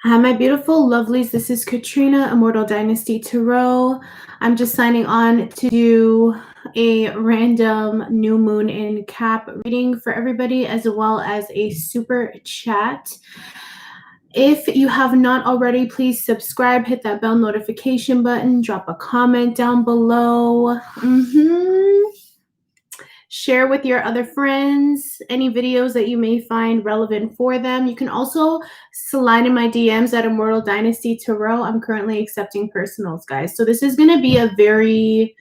Hi, my beautiful lovelies. This is Katrina, Immortal Dynasty Tarot. I'm just signing on to do a random new moon in Cap reading for everybody, as well as a super chat. If you have not already, please subscribe, hit that bell notification button, drop a comment down below. Share with your other friends any videos that you may find relevant for them. You can also slide in my DMs at Immortal Dynasty Tarot. I'm currently accepting personals, guys. So this is going to be a very,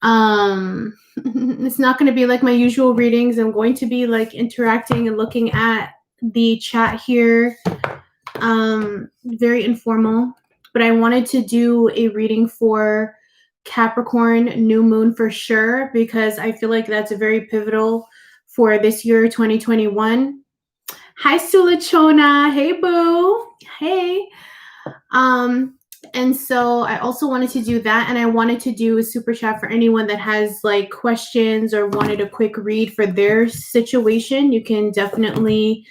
it's not going to be like my usual readings. I'm going to be like interacting and looking at the chat here. Very informal. But I wanted to do a reading for Capricorn new moon for sure, because I feel like that's very pivotal for this year 2021. Hi Sulachona. Hey boo. Hey. And so I also wanted to do that, and I wanted to do a super chat for anyone that has like questions or wanted a quick read for their situation. You can definitely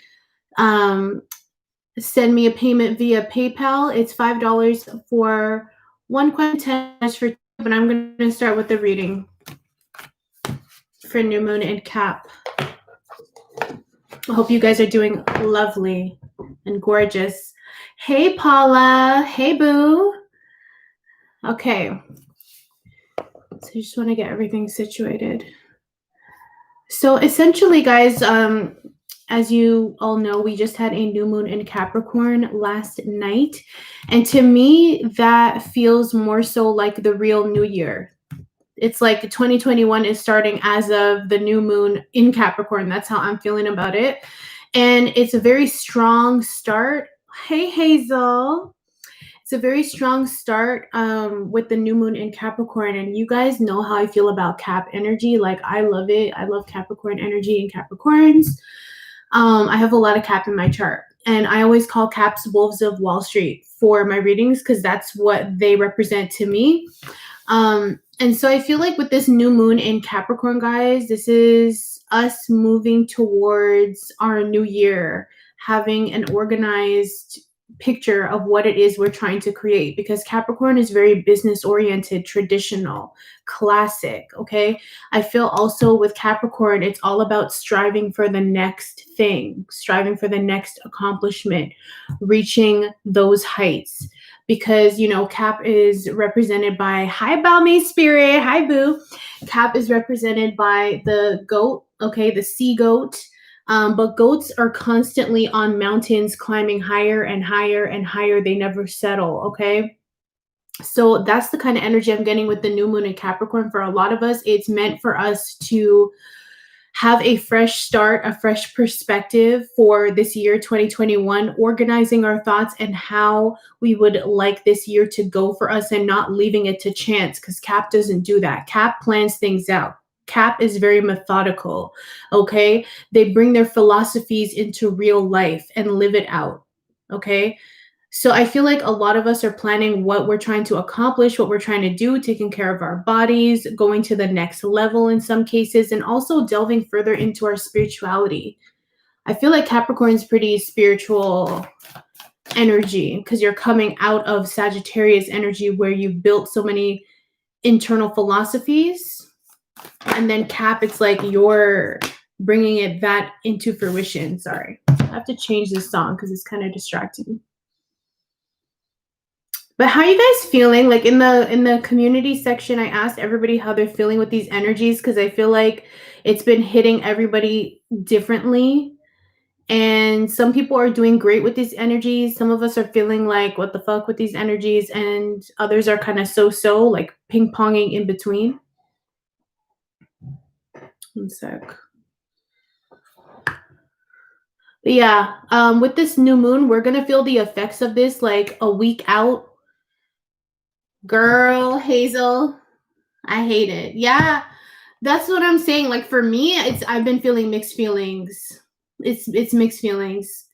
send me a payment via PayPal. It's $5 for one question, $10 for two, but I'm going to start with the reading for new moon and Cap. I hope you guys are doing lovely and gorgeous. Hey Paula. Hey boo. Okay. So I just want to get everything situated. So essentially, guys, as you all know, we just had a new moon in Capricorn last night. And to me, that feels more so like the real new year. It's like 2021 is starting as of the new moon in Capricorn. That's how I'm feeling about it. And it's a very strong start. Hey, Hazel. It's a very strong start with the new moon in Capricorn. And you guys know how I feel about Cap energy. Like, I love it. I love Capricorn energy and Capricorns. I have a lot of Cap in my chart. And I always call Caps Wolves of Wall Street for my readings because that's what they represent to me. And so I feel like with this new moon in Capricorn, guys, this is us moving towards our new year, having an organized picture of what it is we're trying to create, because Capricorn is very business oriented, traditional, classic. Okay. I feel also with Capricorn, it's all about striving for the next thing, striving for the next accomplishment, reaching those heights. Because, you know, Cap is represented by, hi, Balmy Spirit, hi, boo. Cap is represented by the goat, okay, the sea goat. But goats are constantly on mountains, climbing higher and higher and higher. They never settle, okay? So that's the kind of energy I'm getting with the new moon in Capricorn. For a lot of us, it's meant for us to have a fresh start, a fresh perspective for this year, 2021, organizing our thoughts and how we would like this year to go for us and not leaving it to chance, because Cap doesn't do that. Cap plans things out. Cap is very methodical, okay? They bring their philosophies into real life and live it out, okay? So I feel like a lot of us are planning what we're trying to accomplish, what we're trying to do, taking care of our bodies, going to the next level in some cases, and also delving further into our spirituality. I feel like Capricorn's pretty spiritual energy because you're coming out of Sagittarius energy where you've built so many internal philosophies. And then Cap, it's like you're bringing it that into fruition. Sorry, I have to change this song because it's kind of distracting. But how are you guys feeling? Like in the community section, I asked everybody how they're feeling with these energies because I feel like it's been hitting everybody differently. And some people are doing great with these energies. Some of us are feeling like, what the fuck with these energies? And others are kind of so-so, like ping-ponging in between. One sec. But yeah, with this new moon, we're going to feel the effects of this like a week out. Girl, Hazel, I hate it. Yeah, that's what I'm saying. Like for me, I've been feeling mixed feelings. It's mixed feelings.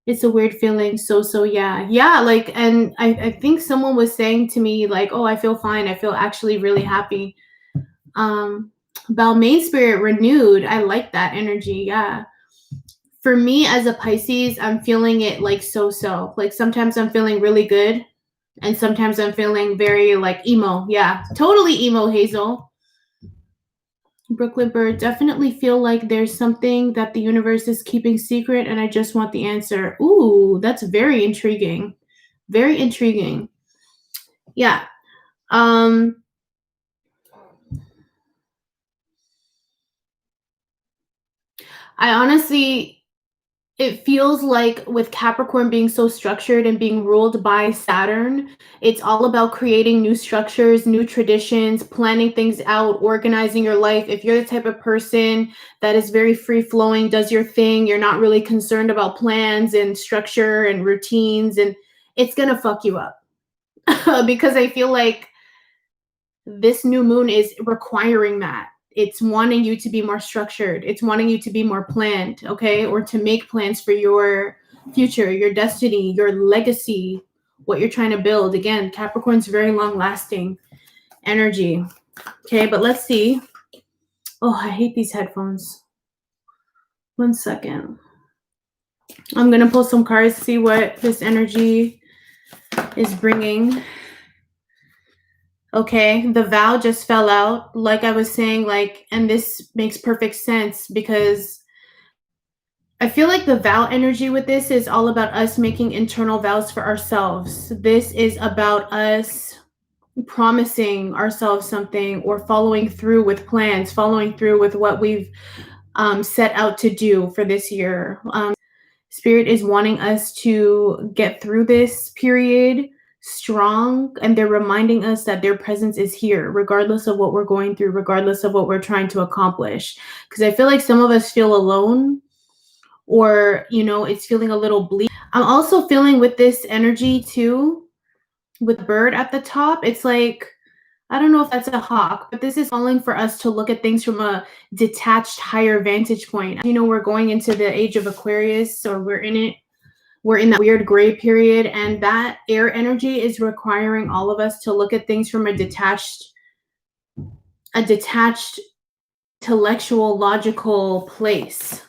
It's a weird feeling. So yeah. Like, and I think someone was saying to me like, oh, I feel fine. I feel actually really happy. Balmain spirit renewed. I like that energy. Yeah. For me as a Pisces, I'm feeling it like so-so. Like sometimes I'm feeling really good and sometimes I'm feeling very like emo. Yeah, totally emo, Hazel. Brooklyn Bird, definitely feel like there's something that the universe is keeping secret and I just want the answer. Ooh, that's very intriguing. Very intriguing. Yeah. I honestly, it feels like with Capricorn being so structured and being ruled by Saturn, it's all about creating new structures, new traditions, planning things out, organizing your life. If you're the type of person that is very free flowing, does your thing, you're not really concerned about plans and structure and routines, and it's going to fuck you up. Because I feel like this new moon is requiring that. It's wanting you to be more structured. It's wanting you to be more planned, okay? Or to make plans for your future, your destiny, your legacy, what you're trying to build. Again, Capricorn's very long lasting energy. Okay, but let's see. Oh, I hate these headphones. 1 second. I'm going to pull some cards, see what this energy is bringing. Okay, the vow just fell out. Like I was saying, like, and this makes perfect sense because I feel like the vow energy with this is all about us making internal vows for ourselves. This is about us promising ourselves something or following through with plans, following through with what we've set out to do for this year. Spirit is wanting us to get through this period strong, and they're reminding us that their presence is here regardless of what we're going through, regardless of what we're trying to accomplish. Because I feel like some of us feel alone, or it's feeling a little bleak. I'm also feeling with this energy too, with bird at the top. It's like, I don't know if that's a hawk, but this is calling for us to look at things from a detached, higher vantage point. We're going into the age of Aquarius, or we're in that weird gray period, and that air energy is requiring all of us to look at things from a detached, intellectual, logical place.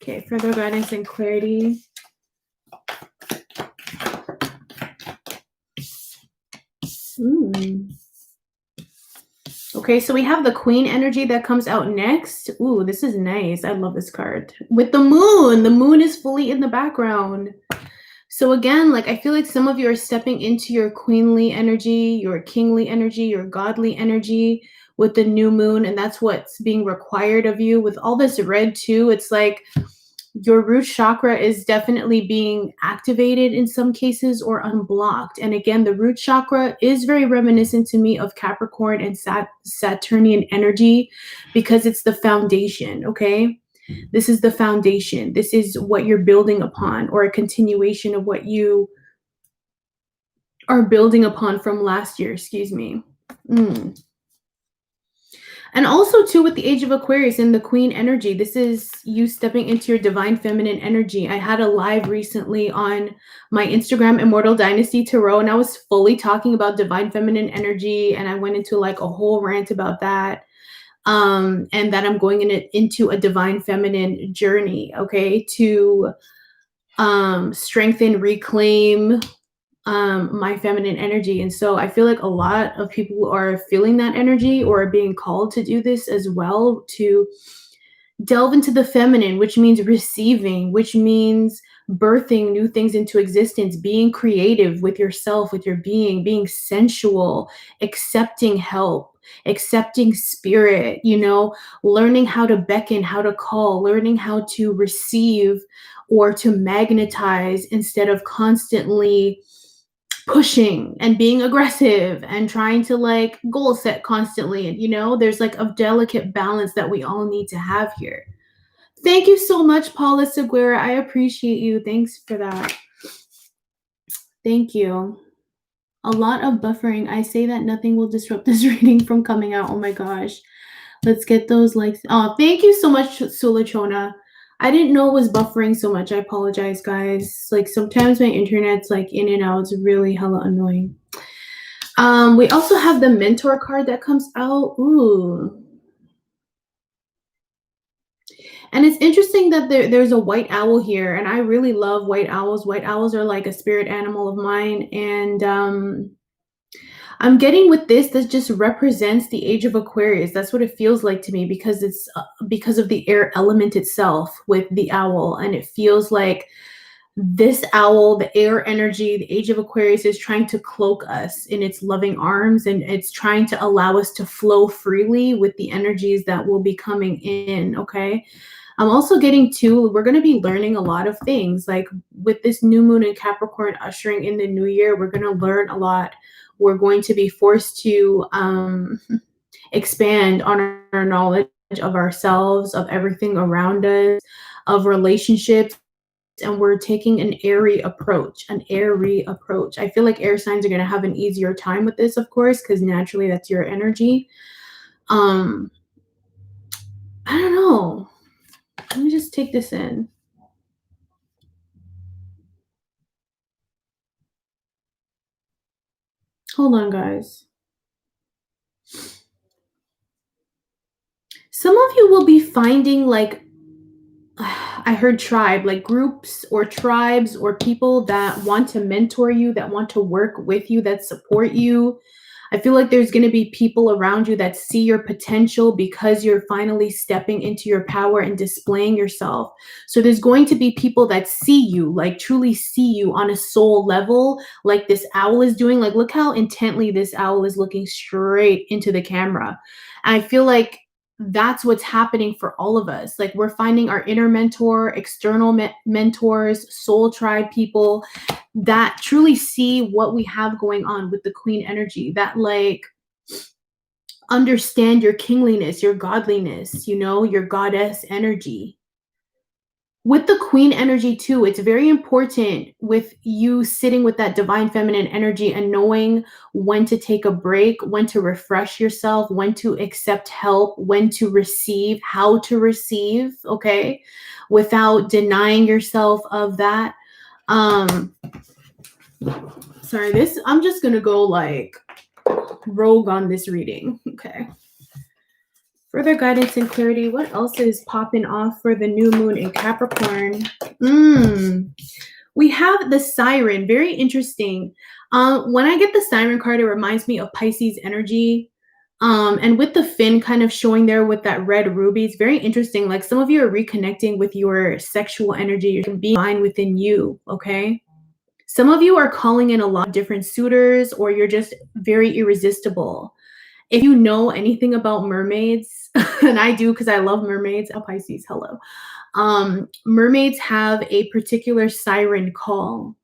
Okay, further guidance and clarity. Okay, so we have the Queen energy that comes out next. Ooh, this is nice. I love this card. With the moon is fully in the background. So again, like I feel like some of you are stepping into your queenly energy, your kingly energy, your godly energy with the new moon, and that's what's being required of you. With all this red too, it's like your root chakra is definitely being activated in some cases or unblocked. And again, the root chakra is very reminiscent to me of Capricorn and Saturnian energy because it's the foundation, okay? This is the foundation. This is what you're building upon, or a continuation of what you are building upon from last year, excuse me. And also too, with the age of Aquarius and the Queen energy, this is you stepping into your divine feminine energy. I had a live recently on my Instagram, Immortal Dynasty Tarot, and I was fully talking about divine feminine energy, and I went into like a whole rant about that. And that I'm going into a divine feminine journey, okay, to strengthen, reclaim my feminine energy. And so I feel like a lot of people are feeling that energy or are being called to do this as well, to delve into the feminine, which means receiving, which means birthing new things into existence, being creative with yourself, with your being sensual, accepting help, accepting spirit, learning how to beckon, how to call, learning how to receive or to magnetize instead of constantly pushing and being aggressive and trying to like goal set constantly. And there's like a delicate balance that we all need to have here. Thank you so much, Paula Seguera. I appreciate you. Thanks for that. Thank you. A lot of buffering. I say that nothing will disrupt this reading from coming out. Oh my gosh. Let's get those likes. Oh, thank you so much, Sulachona. I didn't know it was buffering so much. I apologize, guys. Like sometimes my internet's like in and out. It's really hella annoying. We also have the Mentor card that comes out. Ooh. And it's interesting that there's a white owl here, and I really love white owls. White owls are like a spirit animal of mine, and I'm getting with this that just represents the age of Aquarius. That's what it feels like to me because it's because of the air element itself with the owl, and it feels like this owl, the air energy, the age of Aquarius is trying to cloak us in its loving arms, and it's trying to allow us to flow freely with the energies that will be coming in. Okay. I'm also getting to, we're going to be learning a lot of things. Like with this new moon in Capricorn ushering in the new year, we're going to learn a lot. We're going to be forced to expand on our knowledge of ourselves, of everything around us, of relationships. And we're taking an airy approach, I feel like air signs are going to have an easier time with this, of course, because naturally that's your energy. I don't know. Let me just take this in. Hold on, guys. Some of you will be finding like, I heard tribe, like groups or tribes or people that want to mentor you, that want to work with you, that support you. I feel like there's going to be people around you that see your potential because you're finally stepping into your power and displaying yourself. So there's going to be people that see you, like truly see you on a soul level, like this owl is doing. Like, look how intently this owl is looking straight into the camera. And I feel like that's what's happening for all of us. Like we're finding our inner mentor, external mentors, soul tribe people that truly see what we have going on with the queen energy, that like understand your kingliness, your godliness, you know, your goddess energy. With the queen energy too, it's very important with you sitting with that divine feminine energy and knowing when to take a break, when to refresh yourself, when to accept help, when to receive, how to receive, okay? Without denying yourself of that. Sorry, I'm just gonna go like rogue on this reading, okay? Further guidance and clarity. What else is popping off for the new moon in Capricorn? We have the siren. Very interesting. When I get the siren card, it reminds me of Pisces energy. And with the fin kind of showing there with that red ruby, it's very interesting. Like some of you are reconnecting with your sexual energy, you're being fine within you, okay? Some of you are calling in a lot of different suitors, or you're just very irresistible. If you know anything about mermaids, and I do because I love mermaids, Pisces, hello. Mermaids have a particular siren call.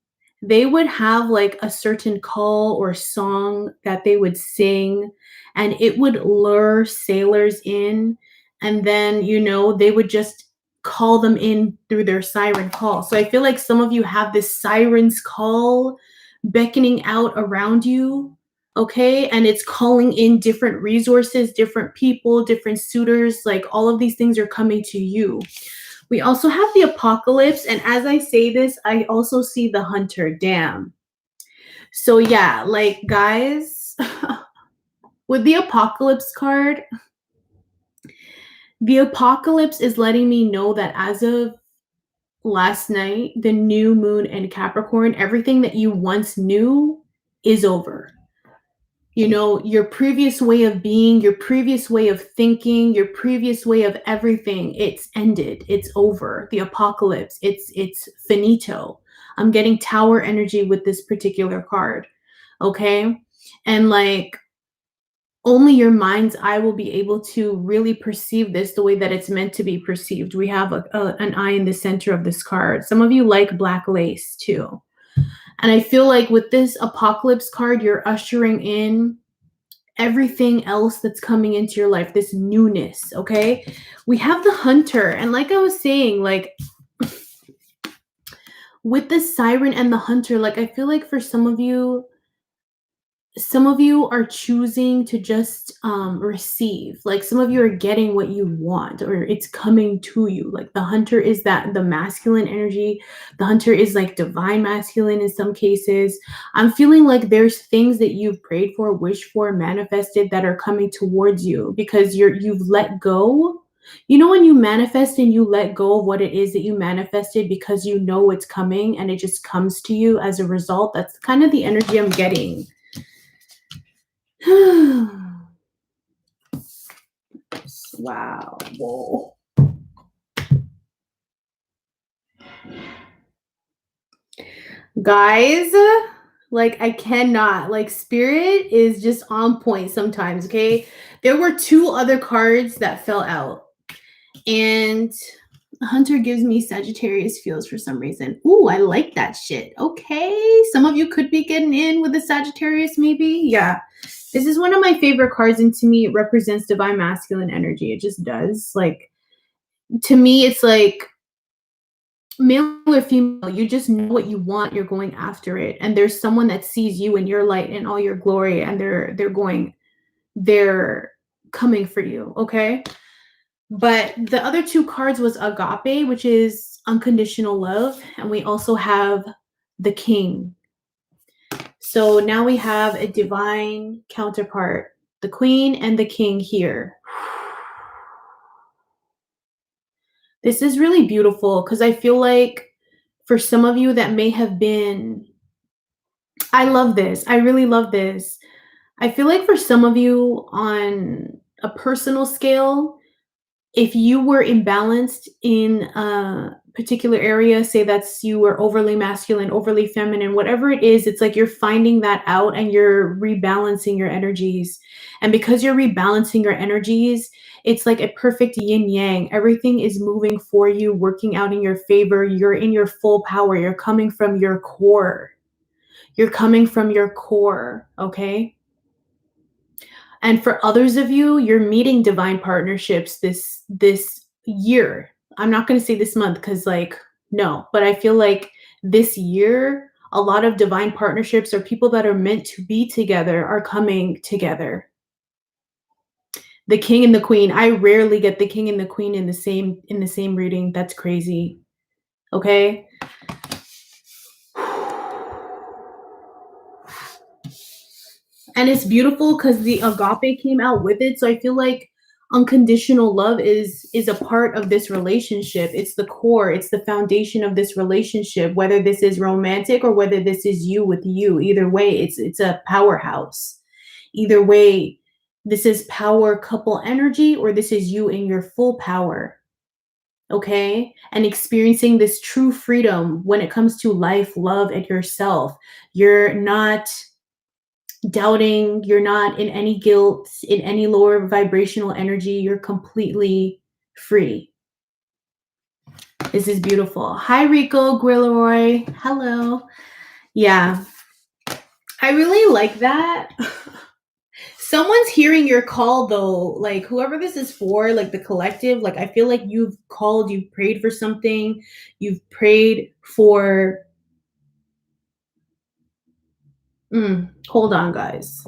They would have like a certain call or song that they would sing, and it would lure sailors in. And then, you know, they would just call them in through their siren call. So I feel like some of you have this siren's call beckoning out around you. Okay. And it's calling in different resources, different people, different suitors. Like all of these things are coming to you. We also have the apocalypse. And as I say this, I also see the hunter. Damn. So yeah, like guys, with the apocalypse card, the apocalypse is letting me know that as of last night, the new moon in Capricorn, everything that you once knew is over. You know, your previous way of being, your previous way of thinking, your previous way of everything, it's ended. It's over. The apocalypse, it's finito. I'm getting tower energy with this particular card. Okay? And like only your mind's eye will be able to really perceive this the way that it's meant to be perceived. We have an eye in the center of this card. Some of you like black lace too. And I feel like with this apocalypse card, you're ushering in everything else that's coming into your life, this newness, okay? We have the hunter. And like I was saying, like with the siren and the hunter, like I feel like for some of you are choosing to just receive. Like some of you are getting what you want, or it's coming to you. Like the hunter is that the masculine energy. The hunter is like divine masculine in some cases. I'm feeling like there's things that you've prayed for, wished for, manifested that are coming towards you because you've let go You know when you manifest and you let go of what it is that you manifested because you know it's coming and it just comes to you as a result? That's kind of the energy I'm getting. Wow. Whoa. Guys, like I cannot. Like spirit is just on point sometimes, okay? There were two other cards that fell out. And Hunter gives me Sagittarius feels for some reason. Ooh, I like that shit. Okay. Some of you could be getting in with the Sagittarius, maybe. Yeah. This is one of my favorite cards, and to me, it represents divine masculine energy. It just does. Like, to me, it's like male or female, you just know what you want, you're going after it. And there's someone that sees you in your light and all your glory, and they're coming for you, okay? But the other two cards was agape, which is unconditional love, and we also have the king. So now we have a divine counterpart, the queen and the king here. This is really beautiful because I feel like for some of you that may have been, I love this. I really love this. I feel like for some of you on a personal scale, if you were imbalanced in a particular area, say that's you were overly masculine, overly feminine, whatever it is, it's like you're finding that out and you're rebalancing your energies. And because you're rebalancing your energies, it's like a perfect yin yang. Everything is moving for you, working out in your favor. You're in your full power. You're coming from your core. You're coming from your core, okay? And for others of you, you're meeting divine partnerships this year. I'm not going to say this month cuz like no, but I feel like this year a lot of divine partnerships or people that are meant to be together are coming together. The king and the queen. I rarely get the king and the queen in the same reading. That's crazy. Okay? And it's beautiful because the agape came out with it. So I feel like unconditional love is a part of this relationship. It's the core, it's the foundation of this relationship, whether this is romantic or whether this is you with you. Either way, it's a powerhouse. Either way, this is power couple energy or this is you in your full power. Okay? And experiencing this true freedom when it comes to life, love, and yourself. You're not doubting, you're not in any guilt, in any lower vibrational energy, you're completely free. This is beautiful. Hi, Rico Guilleroy. Hello. Yeah, I really like that. Someone's hearing your call though, like whoever this is for, like the collective, like I feel like you've called, you've prayed for something, you've prayed for hold on, guys.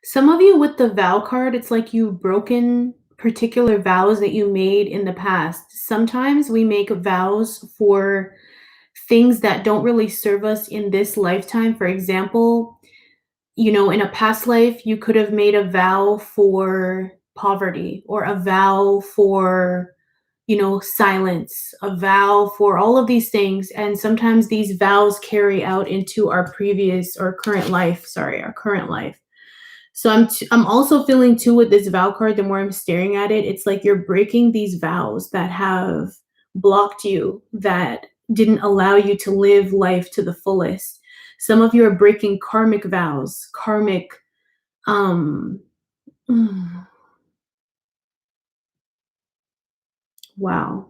Some of you with the vow card, it's like you've broken particular vows that you made in the past. Sometimes we make vows for things that don't really serve us in this lifetime. For example, in a past life, you could have made a vow for poverty or a vow for, silence, a vow for all of these things. And sometimes these vows carry out into our previous or current life, our current life. So I'm also feeling too with this vow card, the more I'm staring at it, it's like you're breaking these vows that have blocked you, that didn't allow you to live life to the fullest. Some of you are breaking karmic vows, um wow.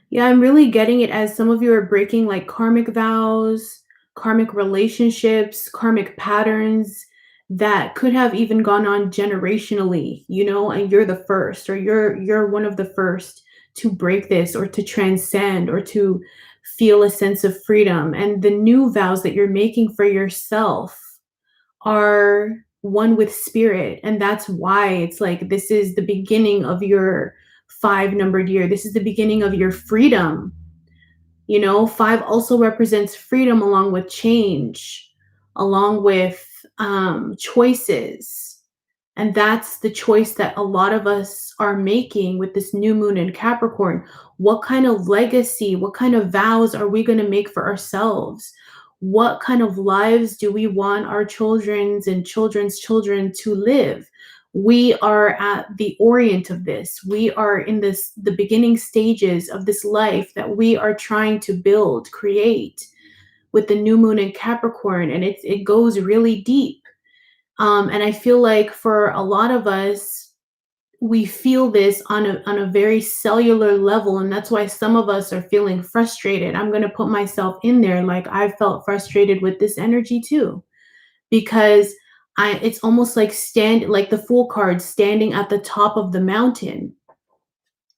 Yeah, I'm really getting it as some of you are breaking like karmic vows, karmic relationships, karmic patterns that could have even gone on generationally, and you're the first or you're one of the first to break this or to transcend or to feel a sense of freedom. And the new vows that you're making for yourself are one with spirit. And that's why it's like, this is the beginning of your 5 numbered year. This is the beginning of your freedom. 5 also represents freedom, along with change, along with choices. And that's the choice that a lot of us are making with this new moon in Capricorn. What kind of legacy, what kind of vows are we going to make for ourselves? What kind of lives do we want our children's and children's children to live? We are at the orient of this. We are in the beginning stages of this life that we are trying to build, create with the new moon in Capricorn. And it goes really deep. And I feel like for a lot of us, we feel this on a very cellular level. And that's why some of us are feeling frustrated. I'm going to put myself in there. Like, I felt frustrated with this energy too, because it's almost like like the Fool card, standing at the top of the mountain.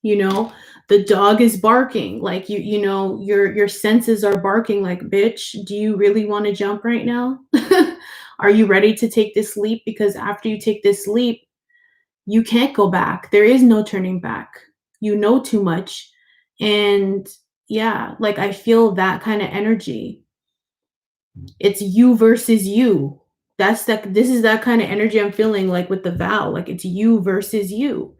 The dog is barking, like your senses are barking like, bitch, do you really want to jump right now? Are you ready to take this leap? Because after you take this leap, you can't go back. There is no turning back. You know too much. And yeah, like, I feel that kind of energy. It's you versus you. This is that kind of energy I'm feeling, like with the vow, like it's you versus you.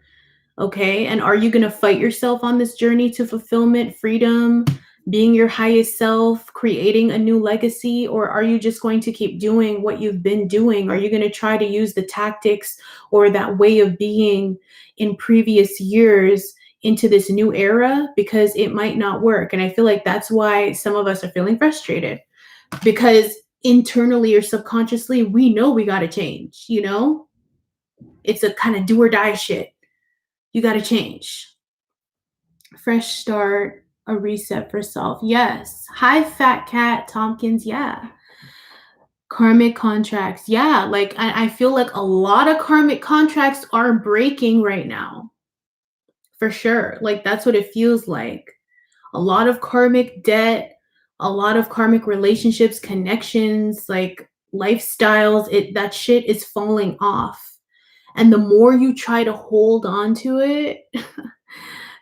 Okay. And are you going to fight yourself on this journey to fulfillment, freedom, being your highest self, creating a new legacy? Or are you just going to keep doing what you've been doing? Are you going to try to use the tactics or that way of being in previous years into this new era? Because it might not work. And I feel like that's why some of us are feeling frustrated, because internally or subconsciously, we know we got to change, It's a kind of do or die shit. You got to change. Fresh start, a reset for self. Yes. Hi, Fat Cat Tompkins. Yeah. Karmic contracts. Yeah. Like, I feel like a lot of karmic contracts are breaking right now. For sure. Like, that's what it feels like. A lot of karmic debt, a lot of karmic relationships, connections, like lifestyles, that shit is falling off. And the more you try to hold on to it,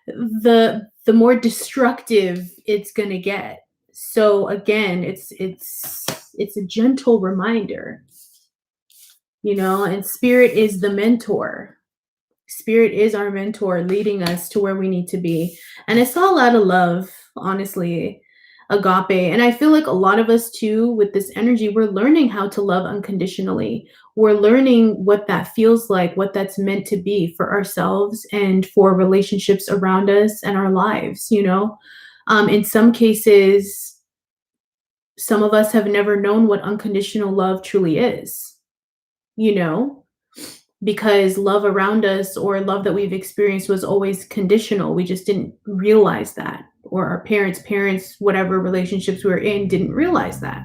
the more destructive it's going to get. So again, it's a gentle reminder, and spirit is the mentor. Spirit is our mentor, leading us to where we need to be. And it's all out of love, honestly, agape. And I feel like a lot of us too, with this energy, we're learning how to love unconditionally. We're learning what that feels like, what that's meant to be for ourselves and for relationships around us and our lives. In some cases, some of us have never known what unconditional love truly is, because love around us or love that we've experienced was always conditional. We just didn't realize that, or our parents, whatever relationships we were in, didn't realize that.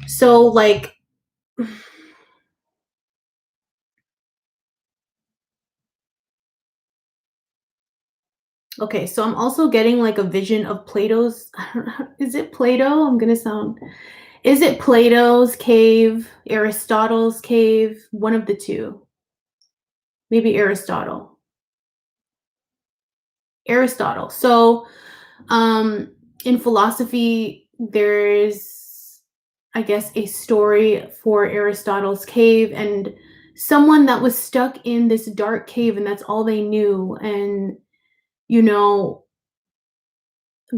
So like, okay, so I'm also getting like a vision of Plato's, is it Plato? Is it Plato's cave, Aristotle's cave? One of the two. Maybe Aristotle. So in philosophy, there's, I guess, a story for Aristotle's cave, and someone that was stuck in this dark cave, and that's all they knew. And,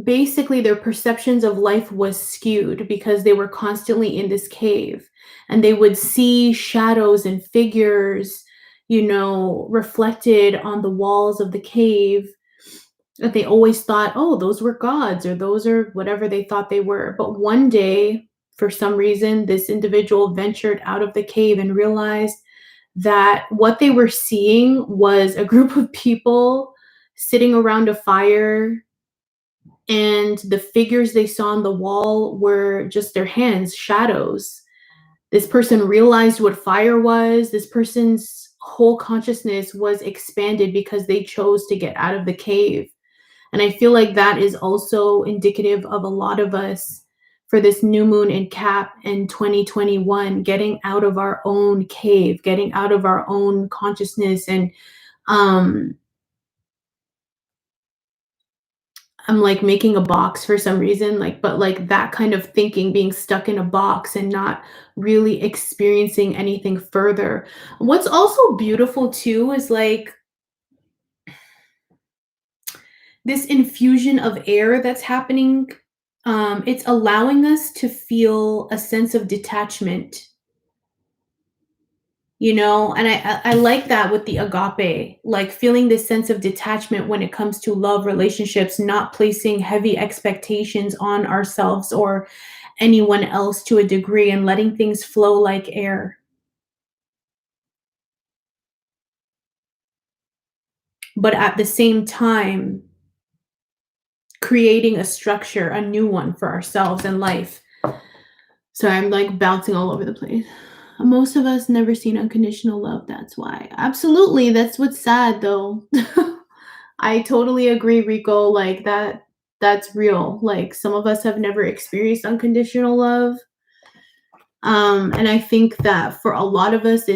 basically their perceptions of life was skewed because they were constantly in this cave, and they would see shadows and figures, reflected on the walls of the cave, that they always thought, oh, those were gods, or those are whatever they thought they were. But one day, for some reason, this individual ventured out of the cave and realized that what they were seeing was a group of people sitting around a fire, and the figures they saw on the wall were just their hands, shadows. This person realized what fire was. This person's whole consciousness was expanded because they chose to get out of the cave. And I feel like that is also indicative of a lot of us for this new moon in Cap in 2021, getting out of our own cave, getting out of our own consciousness. And I'm like making a box for some reason, but like that kind of thinking, being stuck in a box and not really experiencing anything further. What's also beautiful too is like this infusion of air that's happening. It's allowing us to feel a sense of detachment, and I like that with the agape, like feeling this sense of detachment when it comes to love relationships, not placing heavy expectations on ourselves or anyone else to a degree, and letting things flow like air. But at the same time, creating a structure, a new one for ourselves and life. So I'm like bouncing all over the place. Most of us never seen unconditional love. That's why. Absolutely. That's what's sad though. I totally agree, Rico. Like that's real. Like some of us have never experienced unconditional love. And I think that for a lot of us,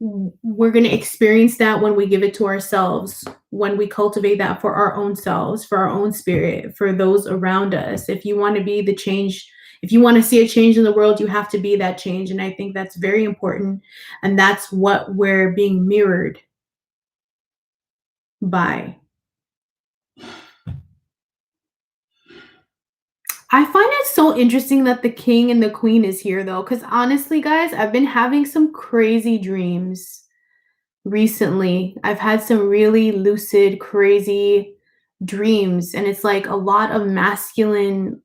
we're going to experience that when we give it to ourselves, when we cultivate that for our own selves, for our own spirit, for those around us. If you want to be the change, if you want to see a change in the world, you have to be that change. And I think that's very important. And that's what we're being mirrored by. I find it so interesting that the king and the queen is here though, because honestly, guys, I've been having some crazy dreams recently. I've had some really lucid, crazy dreams, and it's like a lot of masculine,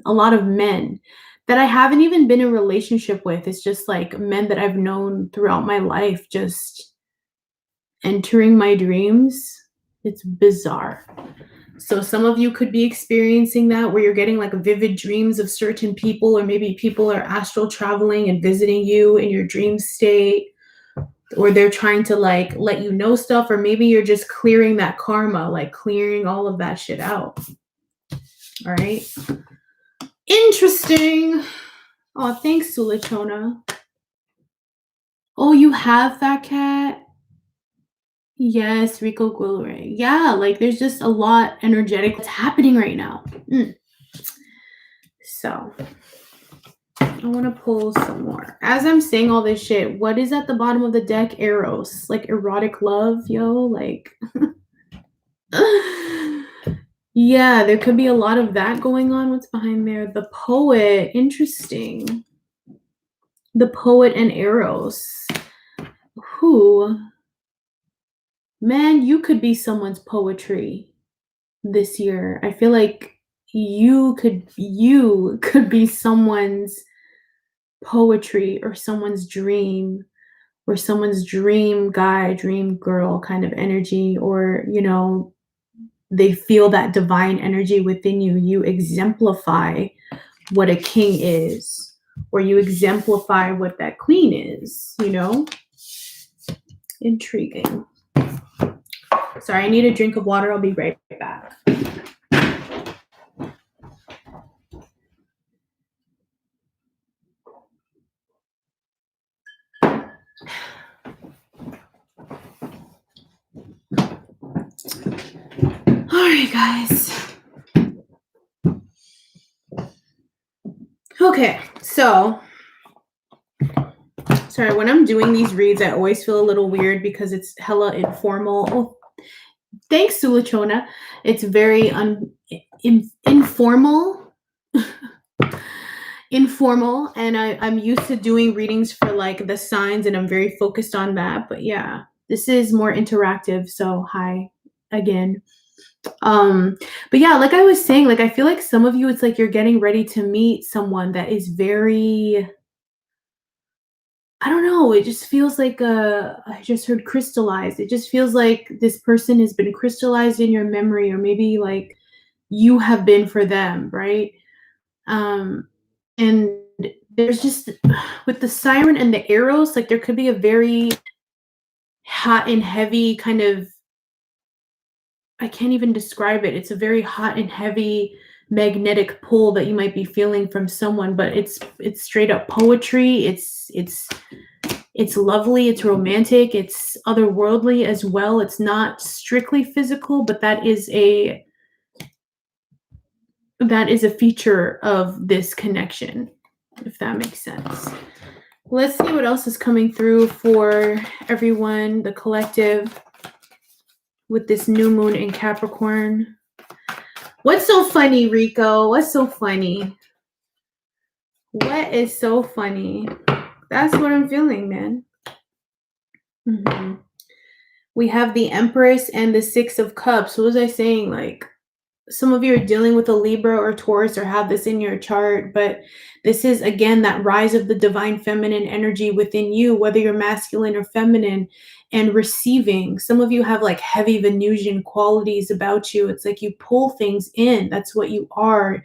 a lot of men that I haven't even been in relationship with. It's just like men that I've known throughout my life just entering my dreams. It's bizarre. So some of you could be experiencing that, where you're getting like vivid dreams of certain people, or maybe people are astral traveling and visiting you in your dream state, or they're trying to like let you know stuff, or maybe you're just clearing that karma, like clearing all of that shit out. All right. Interesting. Oh, thanks, Sulachona. Oh, you have Fat Cat? Yes, Rico Guillory. Yeah, like there's just a lot energetic that's happening right now. So I want to pull some more. As I'm saying all this shit, what is at the bottom of the deck? Eros. Like erotic love, yo. Like yeah, there could be a lot of that going on. What's behind there? The poet. Interesting. The poet and Eros. Who? Man, you could be someone's poetry this year. I feel like you could be someone's poetry, or someone's dream, or someone's dream guy, dream girl kind of energy, or they feel that divine energy within you. You exemplify what a king is, or you exemplify what that queen is, Intriguing. Sorry, I need a drink of water. I'll be right back. All right, guys. Okay, so sorry, when I'm doing these reads, I always feel a little weird because it's hella informal. Oh, thanks, Sulachona. It's very informal. Informal, and I'm used to doing readings for like the signs, and I'm very focused on that. But yeah, this is more interactive, so hi again. But yeah, like I was saying, like I feel like some of you, it's like you're getting ready to meet someone that is very, I don't know, it just feels like I just heard crystallized. It just feels like this person has been crystallized in your memory, or maybe like you have been for them, right? And there's just, with the siren and the arrows, like there could be a very hot and heavy kind of, I can't even describe it. It's a very hot and heavy magnetic pull that you might be feeling from someone, but it's straight up poetry. It's lovely, it's romantic, it's otherworldly as well. It's not strictly physical, but that is a feature of this connection, if that makes sense. Let's see what else is coming through for everyone, the collective, with this new moon in Capricorn. What's so funny, Rico? What's so funny? What is so funny? That's what I'm feeling, man. Mm-hmm. We have the Empress and the Six of Cups. What was I saying? Like, some of you are dealing with a Libra or Taurus or have this in your chart, but this is, again, that rise of the divine feminine energy within you, whether you're masculine or feminine, and receiving. Some of you have like heavy Venusian qualities about you. It's like you pull things in. That's what you are.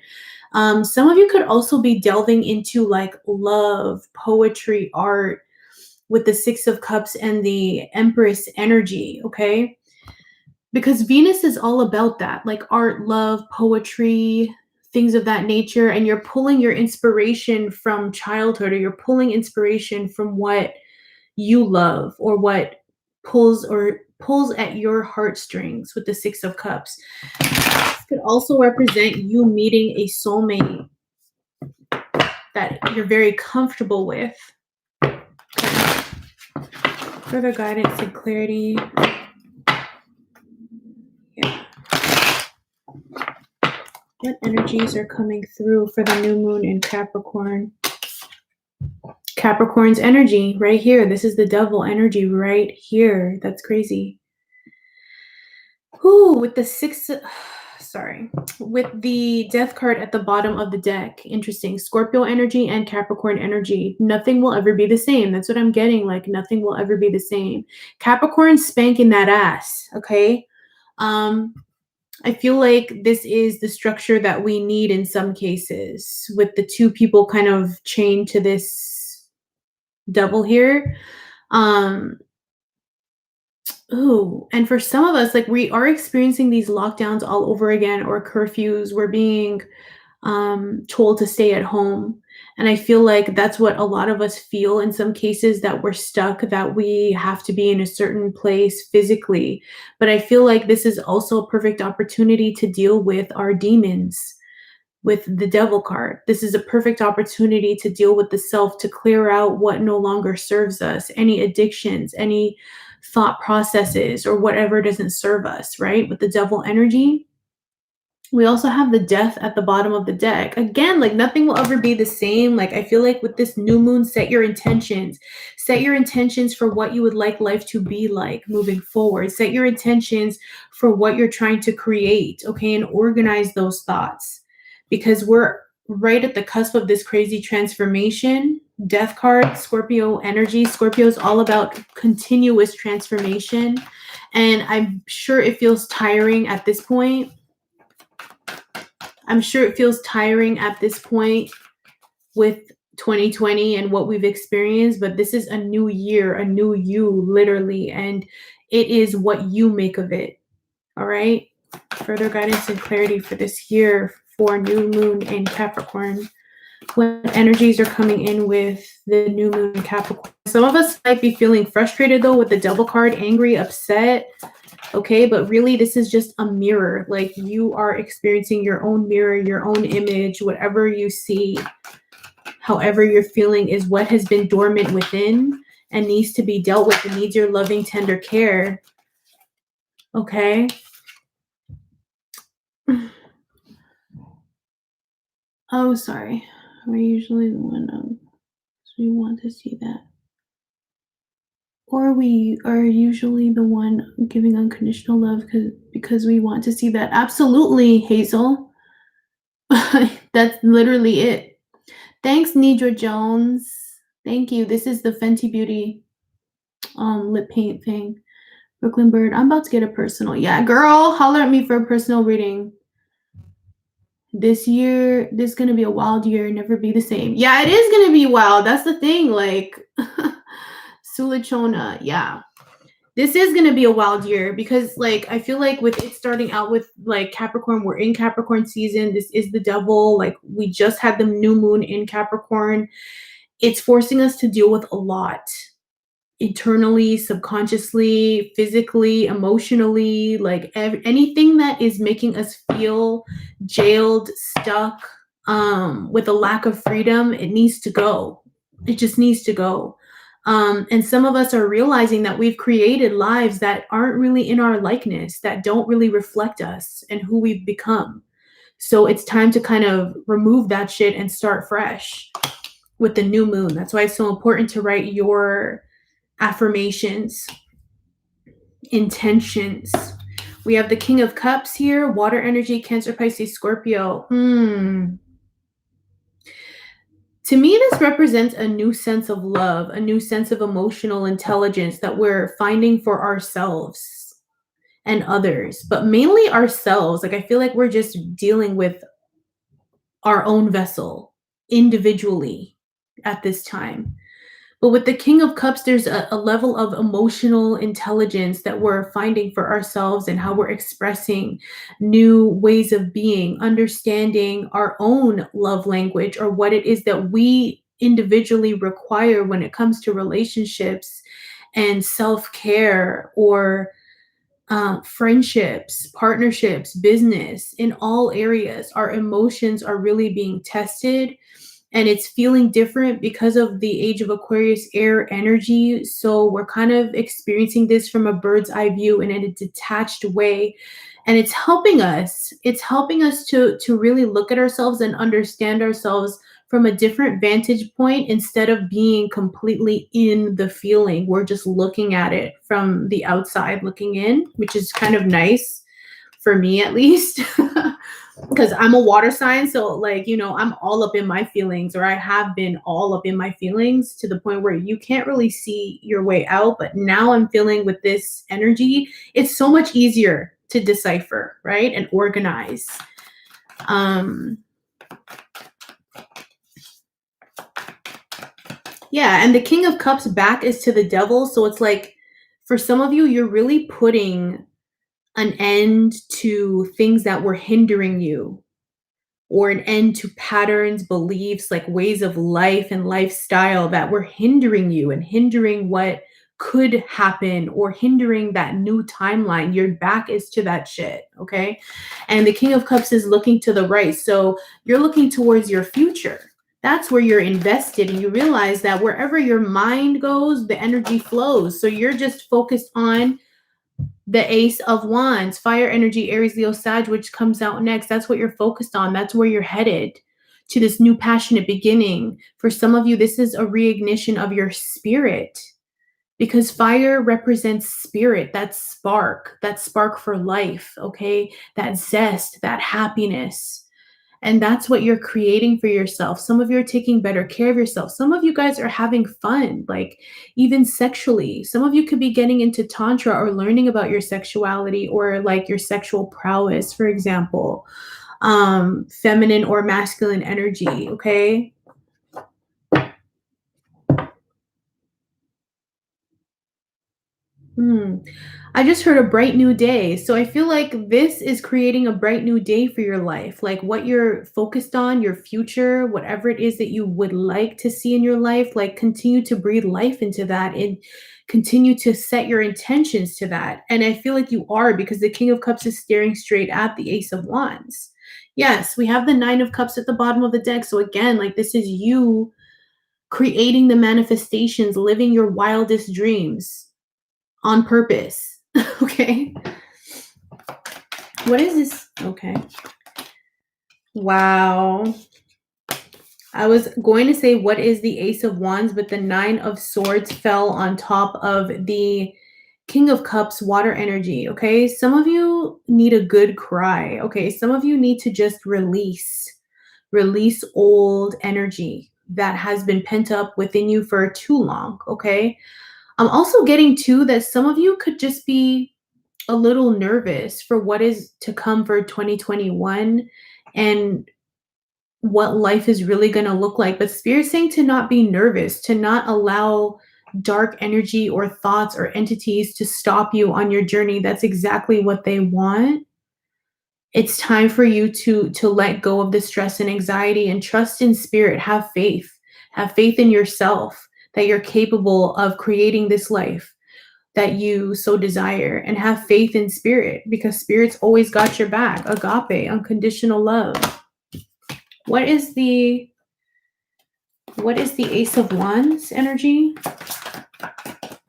Some of you could also be delving into like love, poetry, art with the Six of Cups and the Empress energy, okay? Because Venus is all about that, like art, love, poetry, things of that nature. And you're pulling your inspiration from childhood, or you're pulling inspiration from what you love, or what pulls at your heartstrings with the Six of Cups. This could also represent you meeting a soulmate that you're very comfortable with. Okay. Further guidance and clarity. What energies are coming through for the new moon in Capricorn? Capricorn's energy right here. This is the devil energy right here. That's crazy. Ooh, with the with the death card at the bottom of the deck. Interesting. Scorpio energy and Capricorn energy. Nothing will ever be the same. That's what I'm getting. Like, nothing will ever be the same. Capricorn spanking that ass. Okay. I feel like this is the structure that we need in some cases, with the two people kind of chained to this double here. Ooh, and for some of us, like, we are experiencing these lockdowns all over again, or curfews. We're being told to stay at home. And I feel like that's what a lot of us feel in some cases, that we're stuck, that we have to be in a certain place physically. But I feel like this is also a perfect opportunity to deal with our demons with the devil card. This is a perfect opportunity to deal with the self, to clear out what no longer serves us, any addictions, any thought processes, or whatever doesn't serve us, right? With the devil energy. We also have the death at the bottom of the deck. Again, like, nothing will ever be the same. Like, I feel like with this new moon, set your intentions. Set your intentions for what you would like life to be like moving forward. Set your intentions for what you're trying to create, okay? And organize those thoughts, because we're right at the cusp of this crazy transformation. Death card, Scorpio energy. Scorpio is all about continuous transformation. And I'm sure it feels tiring at this point. I'm sure it feels tiring at this point with 2020 and what we've experienced, but this is a new year, a new you, literally, and it is what you make of it. All right. Further guidance and clarity for this year for new moon in Capricorn. What energies are coming in with the new moon in Capricorn? Some of us might be feeling frustrated though with the double card, angry, upset. Okay, but really this is just a mirror. Like, you are experiencing your own mirror, your own image. Whatever you see, however you're feeling, is what has been dormant within and needs to be dealt with, and needs your loving, tender care. Okay. Oh, sorry. We're usually the one so we want to see that. Or we are usually the one giving unconditional love because we want to see that. Absolutely, Hazel. That's literally it. Thanks, Nidra Jones. Thank you. This is the Fenty Beauty lip paint thing. Brooklyn Bird. I'm about to get a personal. Yeah, girl, holler at me for a personal reading. This year, this is going to be a wild year. Never be the same. Yeah, it is going to be wild. That's the thing. Like, Sulachona. Yeah. this is going to be a wild year because like I feel like with it starting out with like Capricorn, we're in Capricorn season. This is the devil. Like we just had the new moon in Capricorn. It's forcing us to deal with a lot internally, subconsciously, physically, emotionally, like anything that is making us feel jailed, stuck, with a lack of freedom, it needs to go. It just needs to go. And some of us are realizing that we've created lives that aren't really in our likeness, that don't really reflect us and who we've become. So it's time to kind of remove that shit and start fresh with the new moon. That's why it's so important to write your affirmations, intentions. We have the King of Cups here, water energy, Cancer, Pisces, Scorpio. To me, this represents a new sense of love, a new sense of emotional intelligence that we're finding for ourselves and others, but mainly ourselves. Like, I feel like we're just dealing with our own vessel individually at this time. But with the King of Cups, there's a level of emotional intelligence that we're finding for ourselves and how we're expressing new ways of being, understanding our own love language or what it is that we individually require when it comes to relationships and self-care or friendships, partnerships, business. In all areas, our emotions are really being tested, and it's feeling different because of the age of Aquarius air energy. So we're kind of experiencing this from a bird's eye view and in a detached way. And it's helping us. It's helping us to really look at ourselves and understand ourselves from a different vantage point instead of being completely in the feeling. We're just looking at it from the outside looking in, which is kind of nice for me at least. Because I'm a water sign, so like, you know, I'm all up in my feelings, or I have been all up in my feelings to the point where you can't really see your way out. But now I'm feeling with this energy, it's so much easier to decipher, right? And organize. Yeah, and the King of Cups back is to the devil. So it's like, for some of you, you're really putting an end to things that were hindering you, or an end to patterns, beliefs, like ways of life and lifestyle that were hindering you and hindering what could happen or hindering that new timeline. Your back is to that shit, okay? And the King of Cups is looking to the right. So you're looking towards your future. That's where you're invested, and you realize that wherever your mind goes, the energy flows. So you're just focused on the Ace of Wands, fire energy, Aries, Leo, Sag, which comes out next. That's what you're focused on. That's where you're headed, to this new passionate beginning. For some of you, this is a reignition of your spirit, because fire represents spirit, that spark for life, okay? That zest, that happiness. And that's what you're creating for yourself. Some of you are taking better care of yourself. Some of you guys are having fun, like even sexually. Some of you could be getting into Tantra or learning about your sexuality or like your sexual prowess, for example. Feminine or masculine energy, okay? I just heard a bright new day. So I feel like this is creating a bright new day for your life. Like what you're focused on, your future, whatever it is that you would like to see in your life, like continue to breathe life into that and continue to set your intentions to that. And I feel like you are, because the King of Cups is staring straight at the Ace of Wands. Yes, we have the Nine of Cups at the bottom of the deck. So again, like this is you creating the manifestations, living your wildest dreams on purpose. Okay. What is this? Okay. Wow. I was going to say, what is the Ace of Wands? But the Nine of Swords fell on top of the King of Cups, water energy. Okay. Some of you need a good cry. Okay. Some of you need to just release old energy that has been pent up within you for too long. Okay. I'm also getting too that some of you could just be a little nervous for what is to come for 2021 and what life is really going to look like. But Spirit's saying to not be nervous, to not allow dark energy or thoughts or entities to stop you on your journey. That's exactly what they want. It's time for you to let go of the stress and anxiety and trust in spirit. Have faith. Have faith in yourself that you're capable of creating this life that you so desire, and have faith in spirit because spirit's always got your back. Agape, unconditional love. What is the Ace of Wands energy?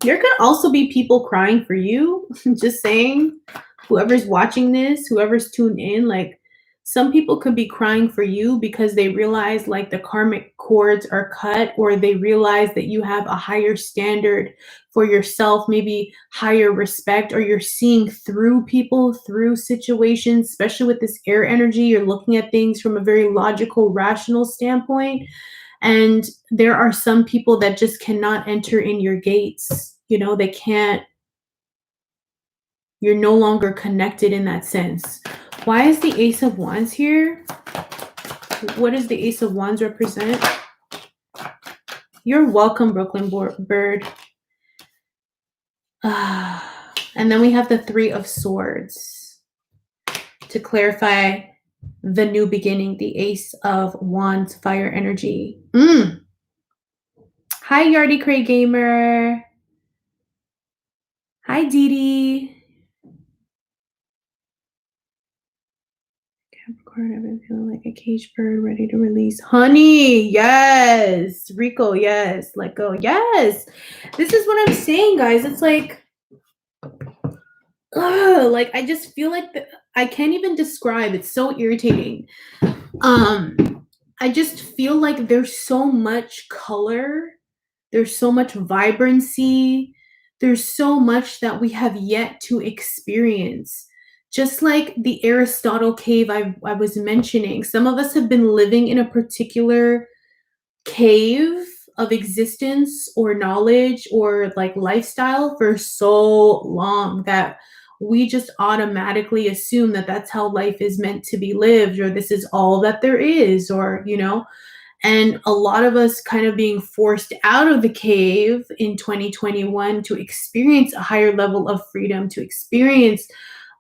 There could also be people crying for you. Just saying, whoever's watching this, whoever's tuned in, like some people could be crying for you because they realize like the karmic cords are cut, or they realize that you have a higher standard for yourself, maybe higher respect, or you're seeing through people, through situations, especially with this air energy. You're looking at things from a very logical, rational standpoint. And there are some people that just cannot enter in your gates. You know, they can't, you're no longer connected in that sense. Why is the Ace of Wands here? What does the Ace of Wands represent? You're welcome, Brooklyn Bird. And then we have the Three of Swords to clarify the new beginning, the Ace of Wands, fire energy. Hi, Yardy Cray Gamer. Hi, Dee Dee. Capricorn, I've been feeling like a caged bird ready to release. Honey, yes. Rico, yes. Let go. Yes. This is what I'm saying, guys. It's like, like I just feel like I can't even describe. It's so irritating. I just feel like there's so much color. There's so much vibrancy. There's so much that we have yet to experience. Just like the Aristotle cave I was mentioning, some of us have been living in a particular cave of existence or knowledge or like lifestyle for so long that we just automatically assume that that's how life is meant to be lived, or this is all that there is, or, you know. And a lot of us kind of being forced out of the cave in 2021 to experience a higher level of freedom, to experience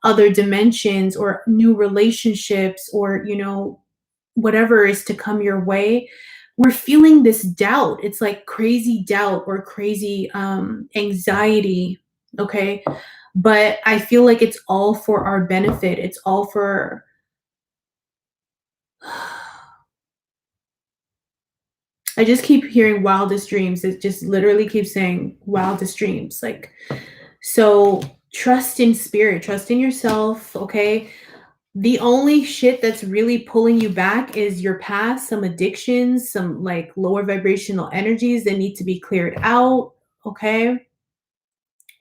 other dimensions or new relationships, or, you know, whatever is to come your way. We're feeling this doubt. It's like crazy doubt or crazy anxiety. Okay. But I feel like it's all for our benefit. It's all for I just keep hearing wildest dreams. It just literally keeps saying wildest dreams. Like, so trust in spirit, trust in yourself. Okay. The only shit that's really pulling you back is your past, some addictions, some like lower vibrational energies that need to be cleared out. Okay.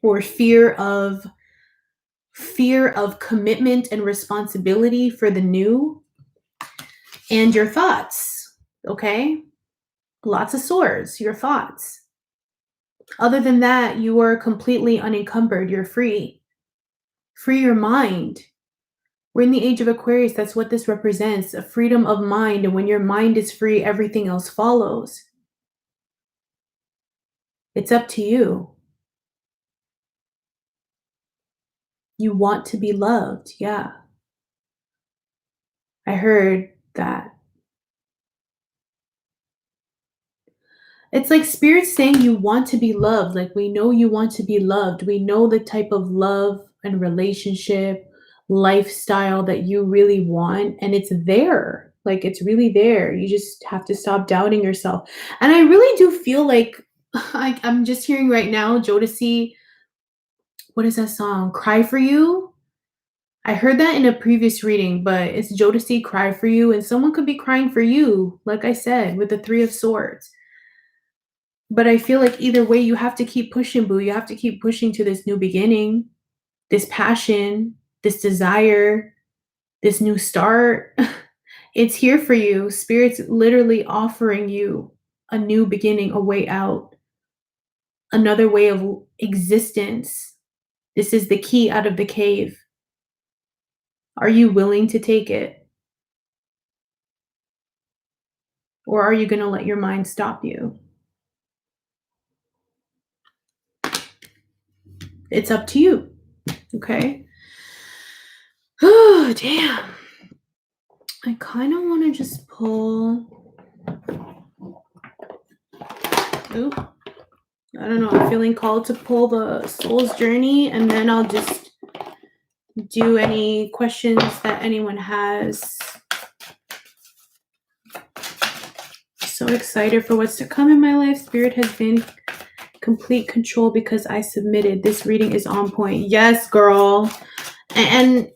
Or fear of commitment and responsibility for the new, and your thoughts. Okay. Lots of swords, your thoughts. Other than that, you are completely unencumbered. You're free. Free your mind. We're in the age of Aquarius. That's what this represents, a freedom of mind. And when your mind is free, everything else follows. It's up to you. You want to be loved. Yeah. I heard that. It's like spirit saying you want to be loved. Like, we know you want to be loved. We know the type of love and relationship, lifestyle that you really want. And it's there. Like, it's really there. You just have to stop doubting yourself. And I really do feel like I'm just hearing right now, Jodeci, what is that song? Cry for You. I heard that in a previous reading, but it's Jodeci, Cry for You. And someone could be crying for you, like I said, with the Three of Swords. But I feel like either way, you have to keep pushing, boo. You have to keep pushing to this new beginning, this passion, this desire, this new start. It's here for you. Spirit's literally offering you a new beginning, a way out, another way of existence. This is the key out of the cave. Are you willing to take it? Or are you going to let your mind stop you? It's up to you. Okay. Oh, damn. I kind of want to just pull. Oop. I don't know. I'm feeling called to pull the Soul's Journey, and then I'll just do any questions that anyone has. So excited for what's to come in my life. Spirit has been complete control because I submitted. This reading is on point. Yes, girl. And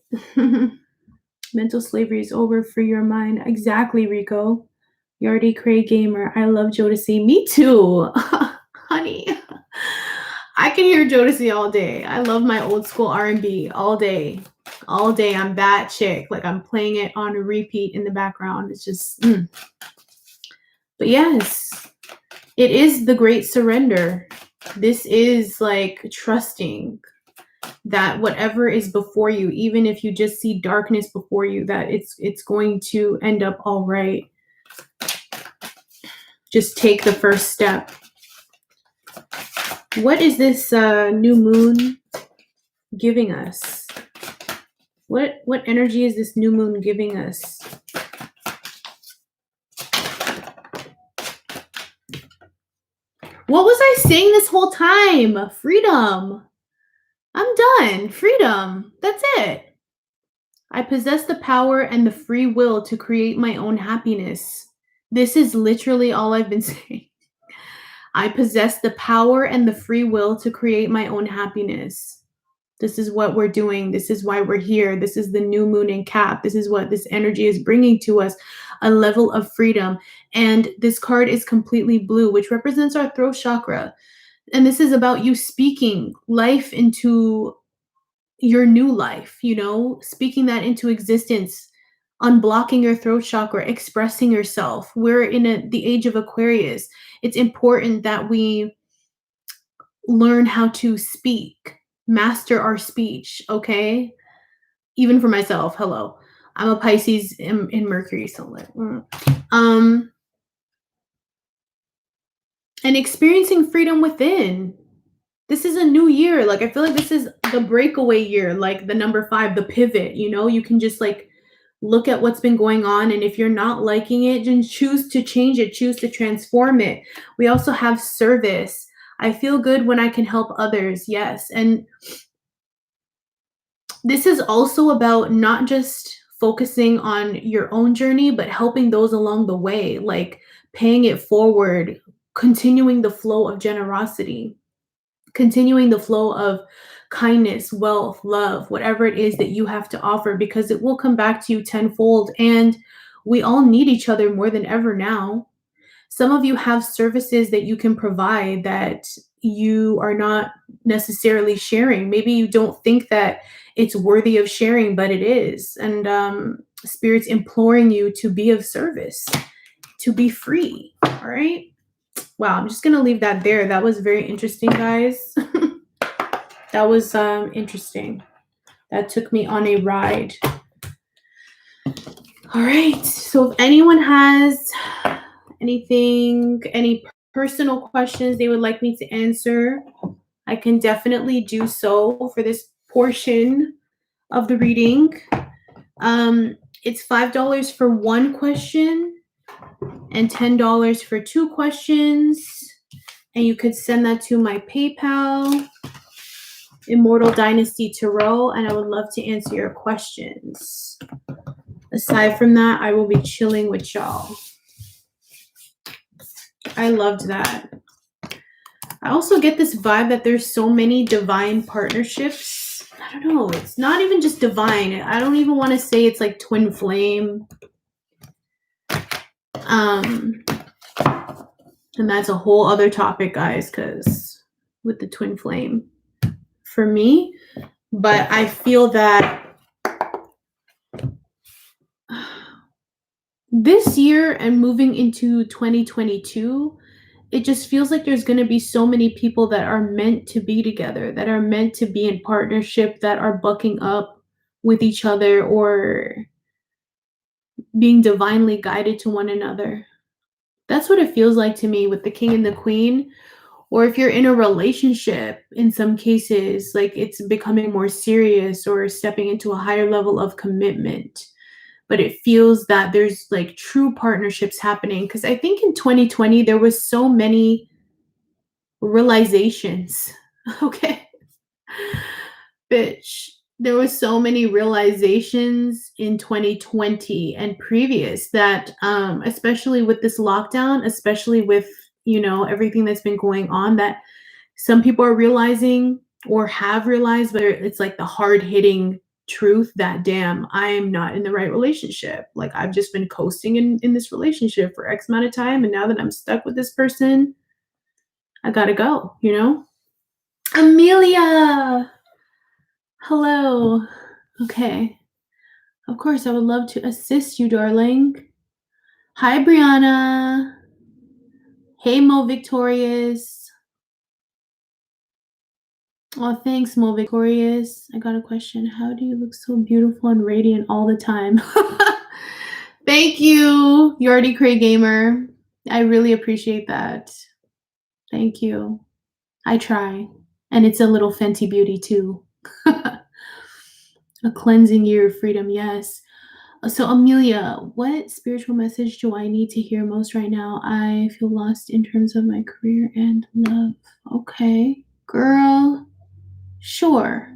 mental slavery is over. Free your mind. Exactly, Rico. Yardy Cray Gamer. I love Jodeci. Me too. Honey. I can hear Jodeci all day. I love my old school R&B all day. All day. I'm that chick. Like I'm playing it on a repeat in the background. It's just... But yes, it is the great surrender. This is like trusting that whatever is before you, even if you just see darkness before you, that it's going to end up all right. Just take the first step. What is this new moon giving us? What energy is this new moon giving us? What was I saying this whole time? Freedom. I'm done. Freedom. That's it. I possess the power and the free will to create my own happiness. This is literally all I've been saying. I possess the power and the free will to create my own happiness. This is what we're doing. This is why we're here. This is the new moon in Cap. This is what this energy is bringing to us, a level of freedom. And this card is completely blue, which represents our throat chakra. And this is about you speaking life into your new life, you know, speaking that into existence, unblocking your throat chakra, expressing yourself. We're in the age of Aquarius. It's important that we learn how to speak, master our speech, okay? Even for myself, hello. I'm a Pisces in Mercury, so like, and experiencing freedom within. This is a new year. Like, I feel like this is the breakaway year, like the number 5, the pivot, you know? You can just like look at what's been going on, and if you're not liking it, then choose to change it, choose to transform it. We also have service. I feel good when I can help others. Yes. And this is also about not just focusing on your own journey, but helping those along the way, like paying it forward, continuing the flow of generosity, continuing the flow of kindness, wealth, love, whatever it is that you have to offer, because it will come back to you tenfold. And we all need each other more than ever now. Some of you have services that you can provide that you are not necessarily sharing. Maybe you don't think that it's worthy of sharing, but it is. And Spirit's imploring you to be of service, to be free. All right. Wow, I'm just going to leave that there. That was very interesting, guys. That was interesting. That took me on a ride. All right. So if anyone has anything, any personal questions they would like me to answer, I can definitely do so for this portion of the reading. It's $5 for one question and $10 for two questions. And you could send that to my PayPal, Immortal Dynasty Tarot, and I would love to answer your questions. Aside from that, I will be chilling with y'all. I loved that. I also get this vibe that there's so many divine partnerships. I don't know. It's not even just divine. I don't even want to say it's like twin flame. And that's a whole other topic, guys, because with the twin flame for me. But I feel that this year and moving into 2022, it just feels like there's going to be so many people that are meant to be together, that are meant to be in partnership, that are bucking up with each other or being divinely guided to one another. That's what it feels like to me with the king and the queen. Or if you're in a relationship, in some cases, like it's becoming more serious or stepping into a higher level of commitment. But it feels that there's like true partnerships happening. Because I think in 2020, there was so many realizations. Okay. Bitch, there was so many realizations in 2020 and previous that especially with this lockdown, especially with, you know, everything that's been going on, that some people are realizing or have realized, but it's like the hard-hitting truth that damn, I'm not in the right relationship. Like I've just been coasting in this relationship for X amount of time, and now that I'm stuck with this person, I gotta go, you know? Amelia! Hello. Okay. Of course, I would love to assist you, darling. Hi, Brianna. Hey, Mo Victorious. Oh, thanks, Mo Victorious. I got a question. How do you look so beautiful and radiant all the time? Thank you, Yardy Cray Gamer. I really appreciate that. Thank you. I try. And it's a little Fenty Beauty, too. A cleansing year of freedom, yes. So, Amelia, what spiritual message do I need to hear most right now? I feel lost in terms of my career and love. Okay, girl. Sure.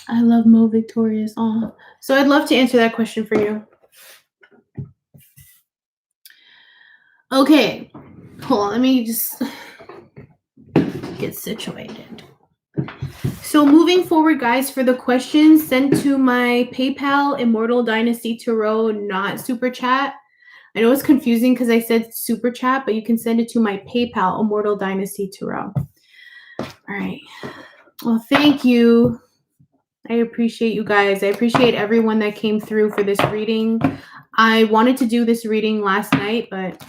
I love Mo Victorious. Oh, so I'd love to answer that question for you. Okay, hold on. Let me just get situated. So moving forward, guys, for the questions, send to my PayPal, Immortal Dynasty Tarot, not Super Chat. I know it's confusing because I said Super Chat, but you can send it to my PayPal, Immortal Dynasty Tarot. All right. Well, thank you. I appreciate you guys. I appreciate everyone that came through for this reading. I wanted to do this reading last night, but,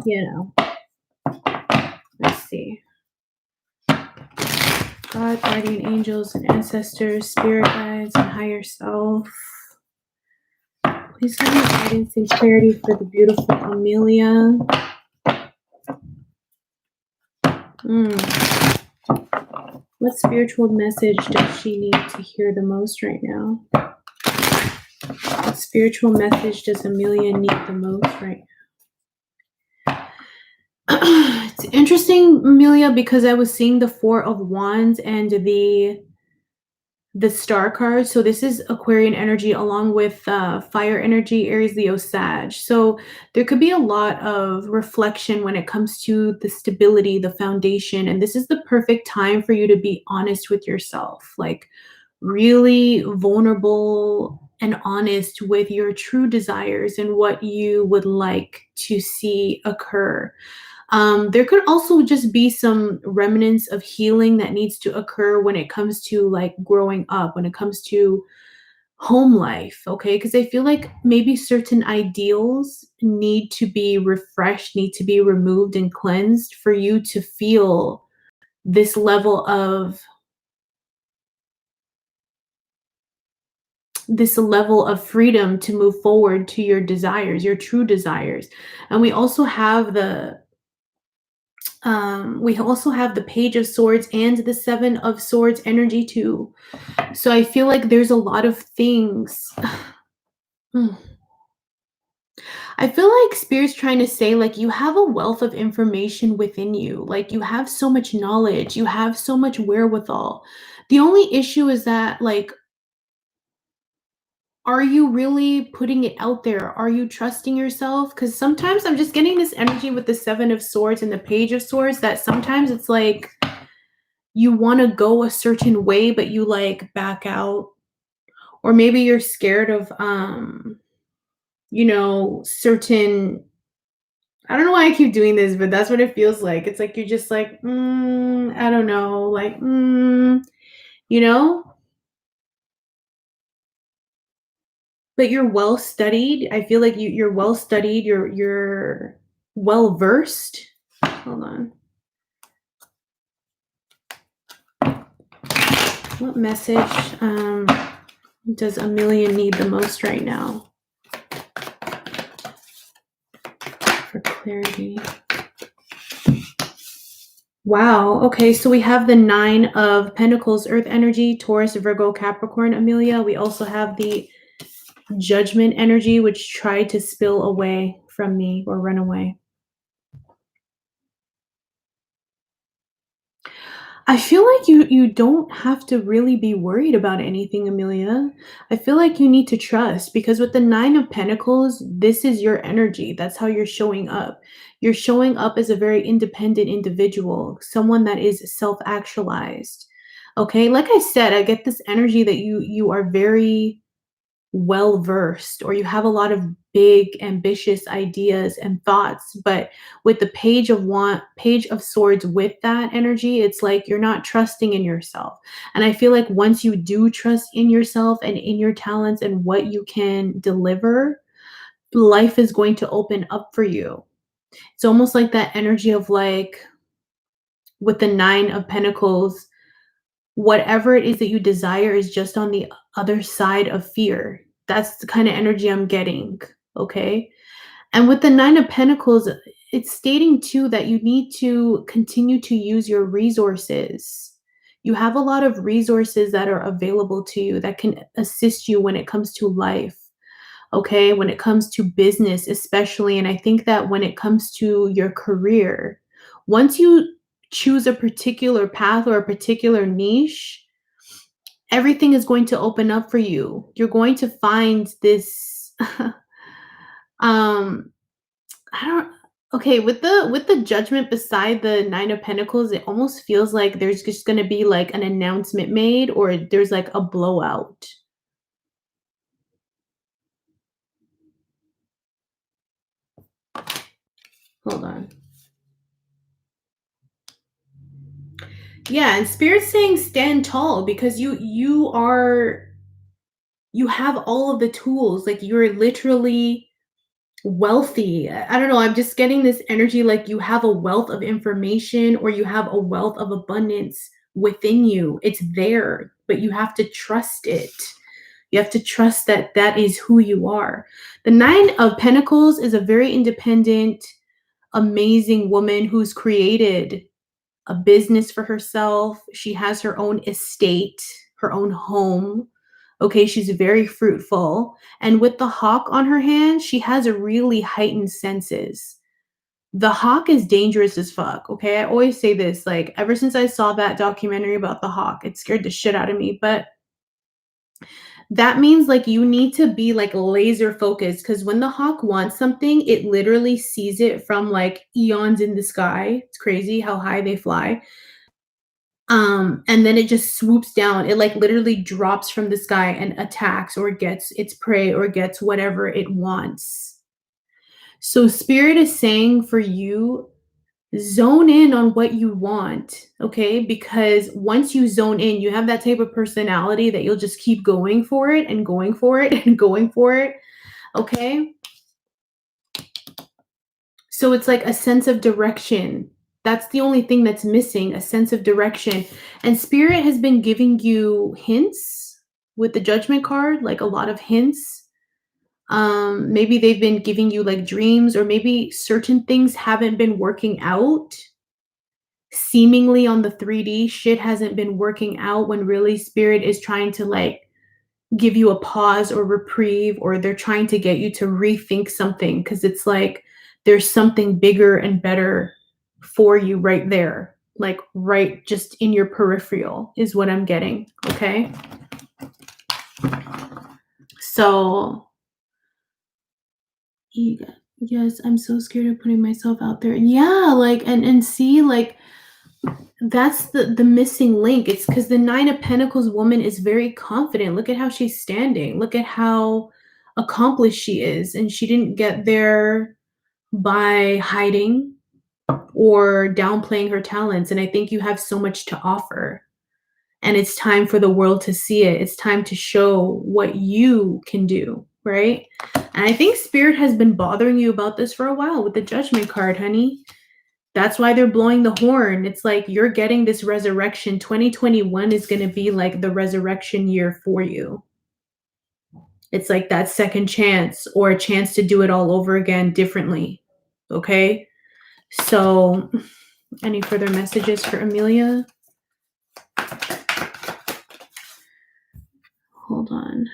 you know, let's see. God, guardian angels and ancestors, spirit guides, and higher self. Please give me guidance and clarity for the beautiful Amelia. What spiritual message does she need to hear the most right now? What spiritual message does Amelia need the most right now? It's interesting, Amelia, because I was seeing the Four of Wands and the Star card. So this is Aquarian energy along with fire energy, Aries, Leo, Sag. So there could be a lot of reflection when it comes to the stability, the foundation. And this is the perfect time for you to be honest with yourself, like really vulnerable and honest with your true desires and what you would like to see occur. There could also just be some remnants of healing that needs to occur when it comes to like growing up, when it comes to home life, okay? Because I feel like maybe certain ideals need to be refreshed, need to be removed and cleansed for you to feel this level of freedom to move forward to your desires, your true desires. And we also have the Page of Swords and the Seven of Swords energy too. So I feel like there's a lot of things. I feel like Spirit's trying to say, like, you have a wealth of information within you. Like, you have so much knowledge. You have so much wherewithal. The only issue is that, like, are you really putting it out there? Are you trusting yourself? Because sometimes I'm just getting this energy with the Seven of Swords and the Page of Swords that sometimes it's like you want to go a certain way, but you like back out. Or maybe you're scared of, you know, certain, I don't know why I keep doing this, but that's what it feels like. It's like you're just like, I don't know, like, you know? But you're well studied. I feel like you're well studied. You're well versed. Hold on. What message does Amelia need the most right now? For Clarity. Wow. Okay, so we have the 9 of Pentacles, Earth energy, Taurus, Virgo, Capricorn, Amelia. We also have the Judgment energy, which tried to spill away from me or run away. I feel like you don't have to really be worried about anything, Amelia. I feel like you need to trust because with the 9 of Pentacles, this is your energy. That's how you're showing up. You're showing up as a very independent individual, someone that is self-actualized. Okay? Like I said, I get this energy that you are very well versed or you have a lot of big ambitious ideas and thoughts, but with the page of swords with that energy, it's like you're not trusting in yourself. And I feel like once you do trust in yourself and in your talents and what you can deliver, life is going to open up for you. It's almost like that energy of like with the 9 of Pentacles, whatever it is that you desire is just on the other side of fear. That's the kind of energy I'm getting. Okay. And with the 9 of Pentacles, it's stating too that you need to continue to use your resources. You have a lot of resources that are available to you that can assist you when it comes to life. Okay. When it comes to business, especially. And I think that when it comes to your career, once you choose a particular path or a particular niche, everything is going to open up for you. You're going to find this um I don't okay, with the Judgment beside the 9 of Pentacles, it almost feels like there's just going to be like an announcement made or there's like a blowout. Hold on. Yeah, and Spirit's saying stand tall because you have all of the tools. Like you're literally wealthy. I don't know, I'm just getting this energy like you have a wealth of information or you have a wealth of abundance within you. It's there, but you have to trust it. You have to trust that that is who you are. The 9 of Pentacles is a very independent, amazing woman who's created a business for herself. She has her own estate, her own home. Okay, she's very fruitful. And with the hawk on her hand, she has a really heightened senses. The hawk is dangerous as fuck. Okay, I always say this, like, ever since I saw that documentary about the hawk, it scared the shit out of me. But that means like you need to be like laser focused because when the hawk wants something, it literally sees it from like eons in the sky. It's crazy how high they fly. And then it just swoops down. It like literally drops from the sky and attacks or gets its prey or gets whatever it wants. So Spirit is saying for you, zone in on what you want, okay? Because once you zone in, you have that type of personality that you'll just keep going for it and going for it and going for it, okay? So it's like a sense of direction. That's the only thing that's missing, a sense of direction. And Spirit has been giving you hints with the Judgment card, like a lot of hints. Maybe they've been giving you like dreams, or maybe certain things haven't been working out. Seemingly on the 3D, shit hasn't been working out when really Spirit is trying to like give you a pause or reprieve, or they're trying to get you to rethink something because it's like there's something bigger and better for you right there, like right just in your peripheral is what I'm getting. Okay, so yes, I'm so scared of putting myself out there. Yeah, like and see, like that's the missing link. It's because the 9 of Pentacles woman is very confident. Look at how she's standing. Look at how accomplished she is, and she didn't get there by hiding or downplaying her talents. And I think you have so much to offer, and it's time for the world to see it. It's time to show what you can do, right? And I think Spirit has been bothering you about this for a while with the Judgment card, honey. That's why they're blowing the horn. It's like you're getting this resurrection. 2021 is going to be like the resurrection year for you. It's like that second chance or a chance to do it all over again differently. Okay. So any further messages for Amelia? Hold on.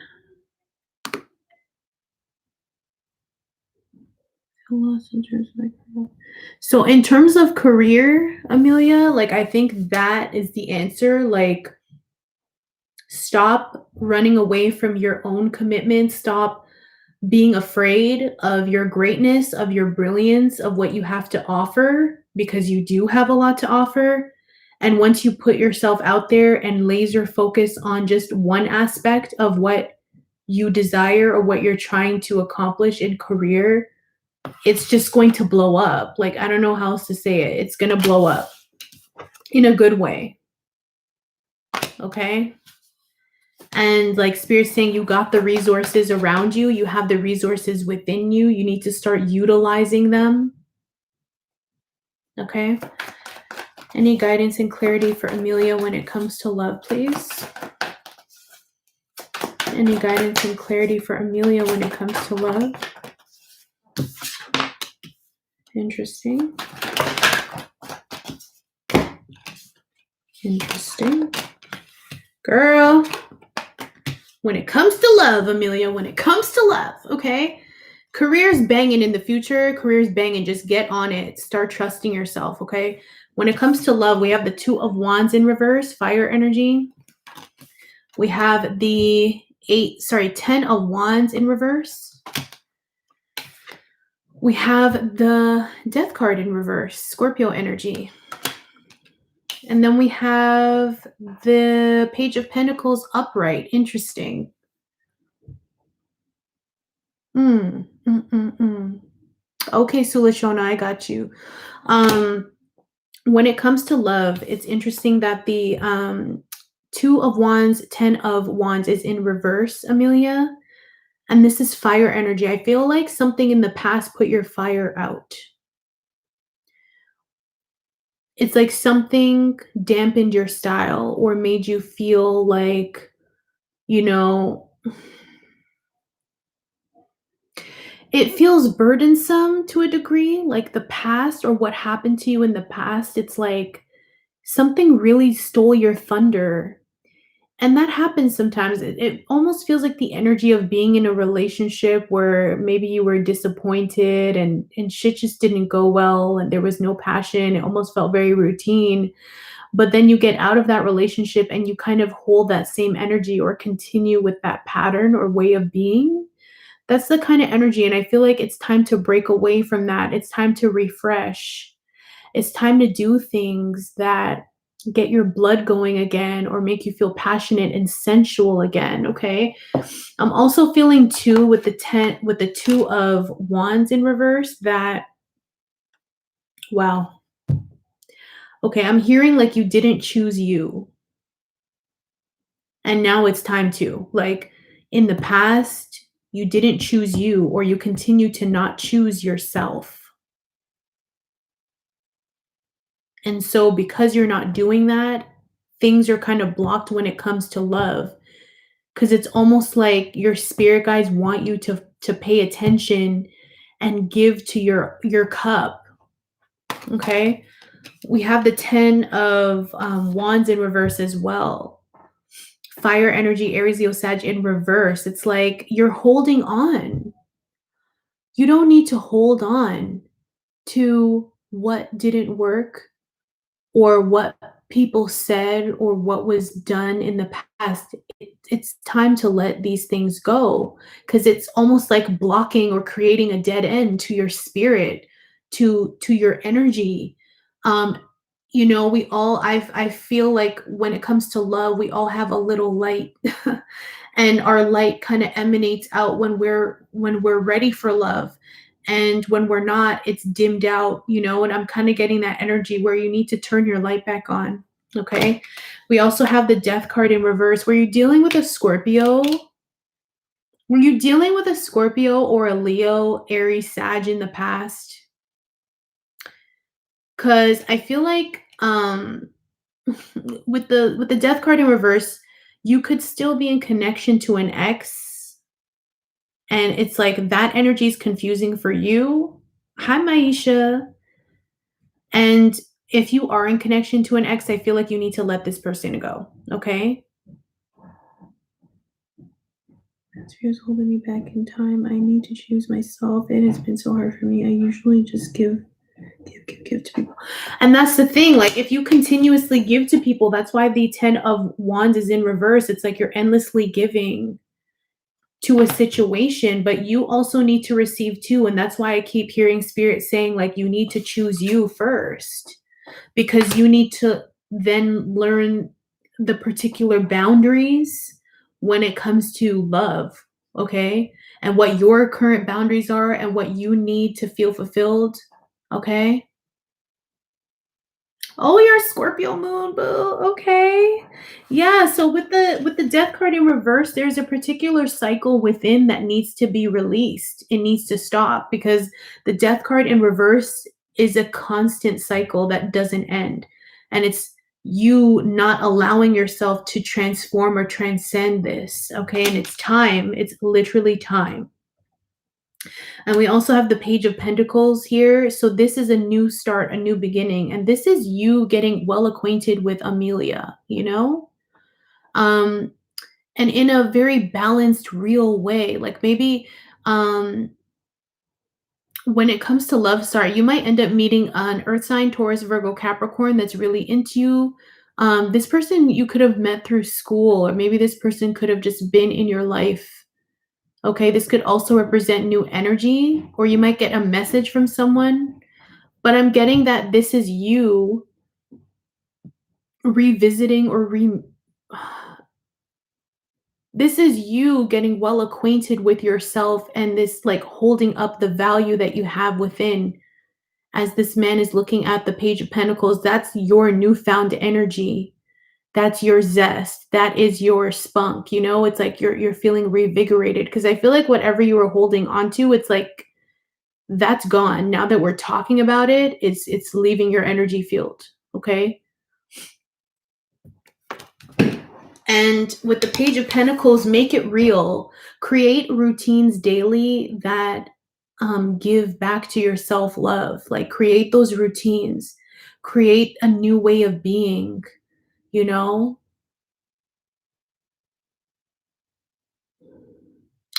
So in terms of career, Amelia, like I think that is the answer. Like stop running away from your own commitment. Stop being afraid of your greatness, of your brilliance, of what you have to offer, because you do have a lot to offer. And once you put yourself out there and laser focus on just one aspect of what you desire or what you're trying to accomplish in career, it's just going to blow up. Like, I don't know how else to say it. It's going to blow up in a good way. Okay. And like Spirit's saying, you got the resources around you, you have the resources within you. You need to start utilizing them. Okay. Any guidance and clarity for Amelia when it comes to love, please? Any guidance and clarity for Amelia when it comes to love? Interesting. Interesting. Girl, when it comes to love, Amelia, when it comes to love, okay? Career's banging in the future. Career's banging. Just get on it. Start trusting yourself, okay? When it comes to love, we have the Two of Wands in reverse, fire energy. We have the 10 of Wands in reverse. We have the Death card in reverse, Scorpio energy. And then we have the Page of Pentacles upright. Interesting. Okay, Sulashona, I got you. When it comes to love, it's interesting that the Two of Wands, 10 of Wands is in reverse, Amelia. And this is fire energy. I feel like something in the past put your fire out. It's like something dampened your style or made you feel like, you know, it feels burdensome to a degree, like the past or what happened to you in the past. It's like something really stole your thunder. And that happens sometimes. It almost feels like the energy of being in a relationship where maybe you were disappointed and shit just didn't go well and there was no passion. It almost felt very routine. But then you get out of that relationship and you kind of hold that same energy or continue with that pattern or way of being. That's the kind of energy. And I feel like it's time to break away from that. It's time to refresh. It's time to do things that get your blood going again or make you feel passionate and sensual again. Okay. I'm also feeling too with the Two of Wands in reverse that, wow. Okay. I'm hearing like you didn't choose you. And now it's time to. Like in the past, you didn't choose you or you continue to not choose yourself. And so because you're not doing that, things are kind of blocked when it comes to love. Because it's almost like your spirit guides want you to pay attention and give to your cup. Okay. We have the 10 of Wands in reverse as well. Fire energy, Aries, Leo, Sag in reverse. It's like you're holding on. You don't need to hold on to what didn't work or what people said or what was done in the past. It's time to let these things go because it's almost like blocking or creating a dead end to your spirit, to your energy. We all I feel like when it comes to love, we all have a little light. And our light kind of emanates out when we're ready for love. And when we're not, it's dimmed out, and I'm kind of getting that energy where you need to turn your light back on. Okay. We also have the Death card in reverse. Were you dealing with a Scorpio? Were you dealing with a Scorpio or a Leo, Aries, Sag in the past? Because I feel like with the Death card in reverse, you could still be in connection to an ex. And it's like that energy is confusing for you. Hi, Maisha. And if you are in connection to an ex, I feel like you need to let this person go. Okay? Fears holding me back in time. I need to choose myself. It has been so hard for me. I usually just give to people. And that's the thing. Like, if you continuously give to people, that's why the 10 of Wands is in reverse. It's like you're endlessly giving to a situation, but you also need to receive too. And that's why I keep hearing spirit saying, like, you need to choose you first, because you need to then learn the particular boundaries when it comes to love, okay? And what your current boundaries are and what you need to feel fulfilled, okay? Oh, you're a Scorpio moon, boo. Okay. Yeah, so with the death card in reverse, there's a particular cycle within that needs to be released. It needs to stop because the death card in reverse is a constant cycle that doesn't end. And it's you not allowing yourself to transform or transcend this, okay? And it's time. It's literally time. And we also have the Page of Pentacles here. So this is a new start, a new beginning. And this is you getting well acquainted with Amelia, you know? Um, and in a very balanced, real way. Like maybe when it comes to love, sorry, you might end up meeting an Earth sign, Taurus, Virgo, Capricorn that's really into you. This person you could have met through school, or maybe this person could have just been in your life. Okay, this could also represent new energy, or you might get a message from someone. But I'm getting that this is you revisiting or this is you getting well acquainted with yourself and this like holding up the value that you have within. As this man is looking at the Page of Pentacles, that's your newfound energy. That's your zest. That is your spunk. You know, it's like you're feeling revigorated because I feel like whatever you were holding onto, it's like that's gone. Now that we're talking about it, it's leaving your energy field. Okay? And with the Page of Pentacles, make it real. Create routines daily that give back to your self love. Like, create those routines, create a new way of being, you know?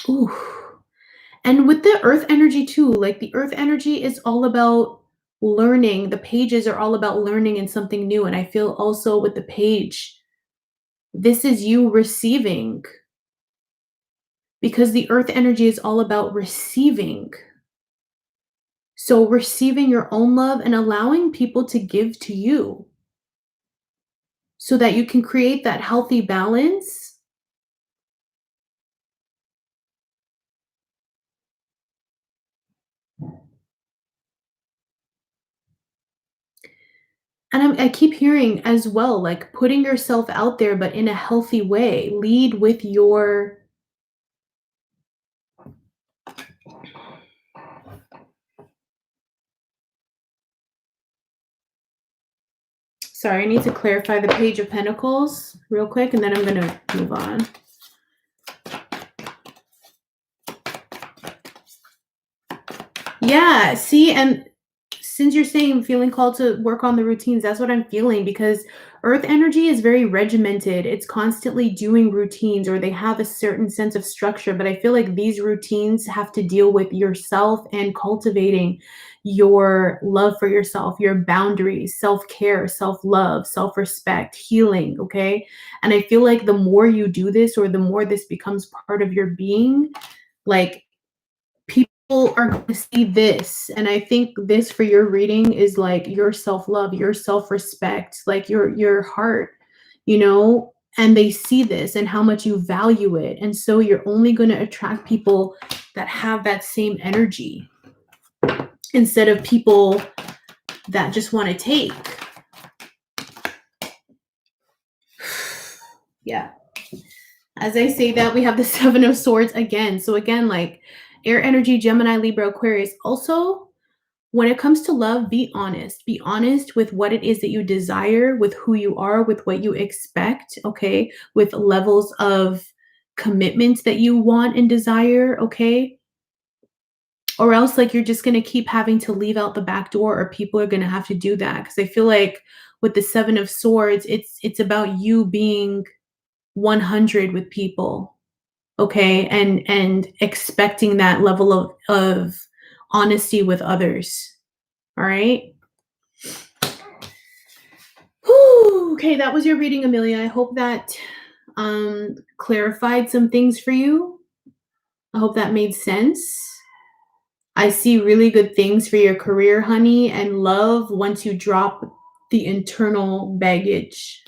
Ooh. And with the earth energy, too, like the earth energy is all about learning. The pages are all about learning and something new. And I feel also with the page, this is you receiving because the earth energy is all about receiving. So receiving your own love and allowing people to give to you so that you can create that healthy balance. And I keep hearing as well, like putting yourself out there, but in a healthy way. Lead with your. Sorry, I need to clarify the Page of Pentacles real quick, and then I'm going to move on. Yeah, see, and since you're saying feeling called to work on the routines, that's what I'm feeling because earth energy is very regimented. It's constantly doing routines or they have a certain sense of structure, but I feel like these routines have to deal with yourself and cultivating your love for yourself, your boundaries, self-care, self-love, self-respect, healing, okay? And I feel like the more you do this or the more this becomes part of your being, like people are going to see this. And I think this for your reading is like your self-love, your self-respect, like your heart, you know, and they see this and how much you value it. And so you're only going to attract people that have that same energy instead of people that just want to take. Yeah. As I say that, we have the Seven of Swords again. So again, like air energy, Gemini, Libra, Aquarius. Also, when it comes to love, be honest. Be honest with what it is that you desire, with who you are, with what you expect, okay? With levels of commitment that you want and desire, okay? or else like you're just going to keep having to leave out the back door, or people are going to have to do that. Because I feel like with the Seven of Swords, it's about you being 100 with people, okay, and expecting that level of honesty with others. All right. Whew, okay, that was your reading, Amelia. I hope that clarified some things for you. I hope that made sense. I see really good things for your career, honey, and love once you drop the internal baggage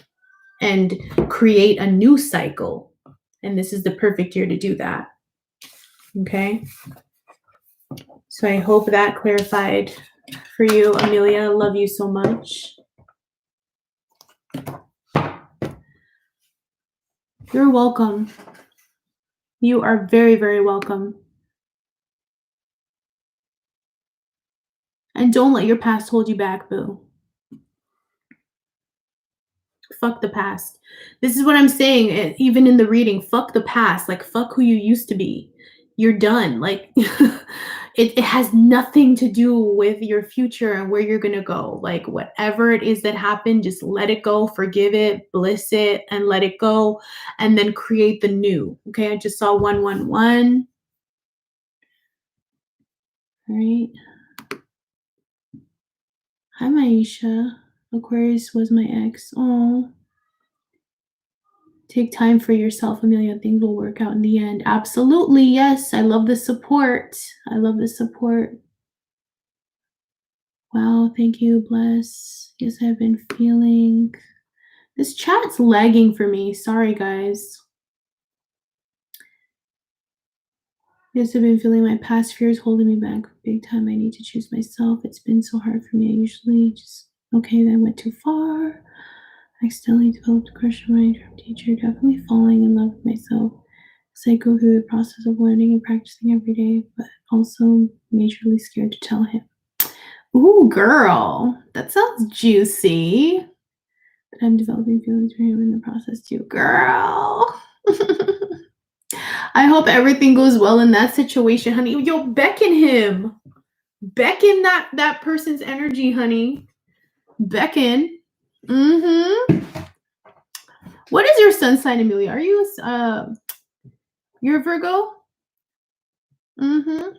and create a new cycle. And this is the perfect year to do that. Okay? So I hope that clarified for you, Amelia. I love you so much. You're welcome. You are very, very welcome. And don't let your past hold you back, boo. Fuck the past. This is what I'm saying, even in the reading. Fuck the past. Like, fuck who you used to be. You're done. Like, it has nothing to do with your future and where you're going to go. Like, whatever it is that happened, just let it go, forgive it, bliss it, and let it go. And then create the new. Okay, I just saw 111. All right. Hi, Maisha. Aquarius was my ex. Oh. Take time for yourself, Amelia. Things will work out in the end. Absolutely. Yes. I love the support. I love the support. Wow. Thank you. Bless. Yes, I've been feeling. This chat's lagging for me. Sorry, guys. Yes, I've been feeling my past fears holding me back big time. I need to choose myself. It's been so hard for me. I usually just, okay, that went too far. I accidentally developed a crush on my dream teacher. Definitely falling in love with myself as I go through the process of learning and practicing every day, but also majorly scared to tell him. Ooh, girl, that sounds juicy. But I'm developing feelings for him in the process too. Girl. I hope everything goes well in that situation, honey. Yo, beckon him. Beckon that person's energy, honey. Beckon. Mm-hmm. What is your sun sign, Amelia? Are you you're a Virgo? Mm-hmm.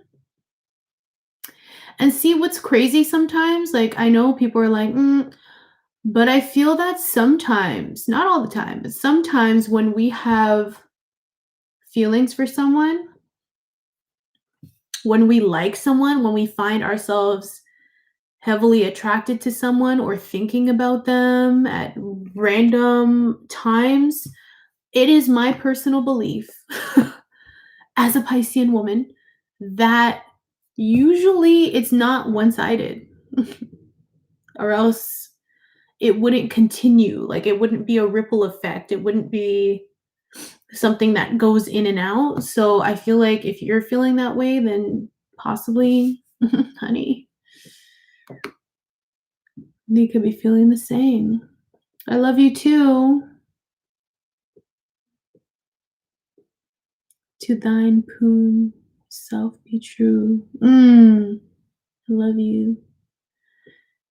And see what's crazy sometimes? Like, I know people are like, but I feel that sometimes, not all the time, but sometimes when we have feelings for someone, when we like someone, when we find ourselves heavily attracted to someone or thinking about them at random times, it is my personal belief as a Piscean woman that usually it's not one-sided or else it wouldn't continue. Like, it wouldn't be a ripple effect. It wouldn't be something that goes in and out. So I feel like if you're feeling that way, then possibly, honey, they could be feeling the same. I love you too. To thine poon self be true. I love you.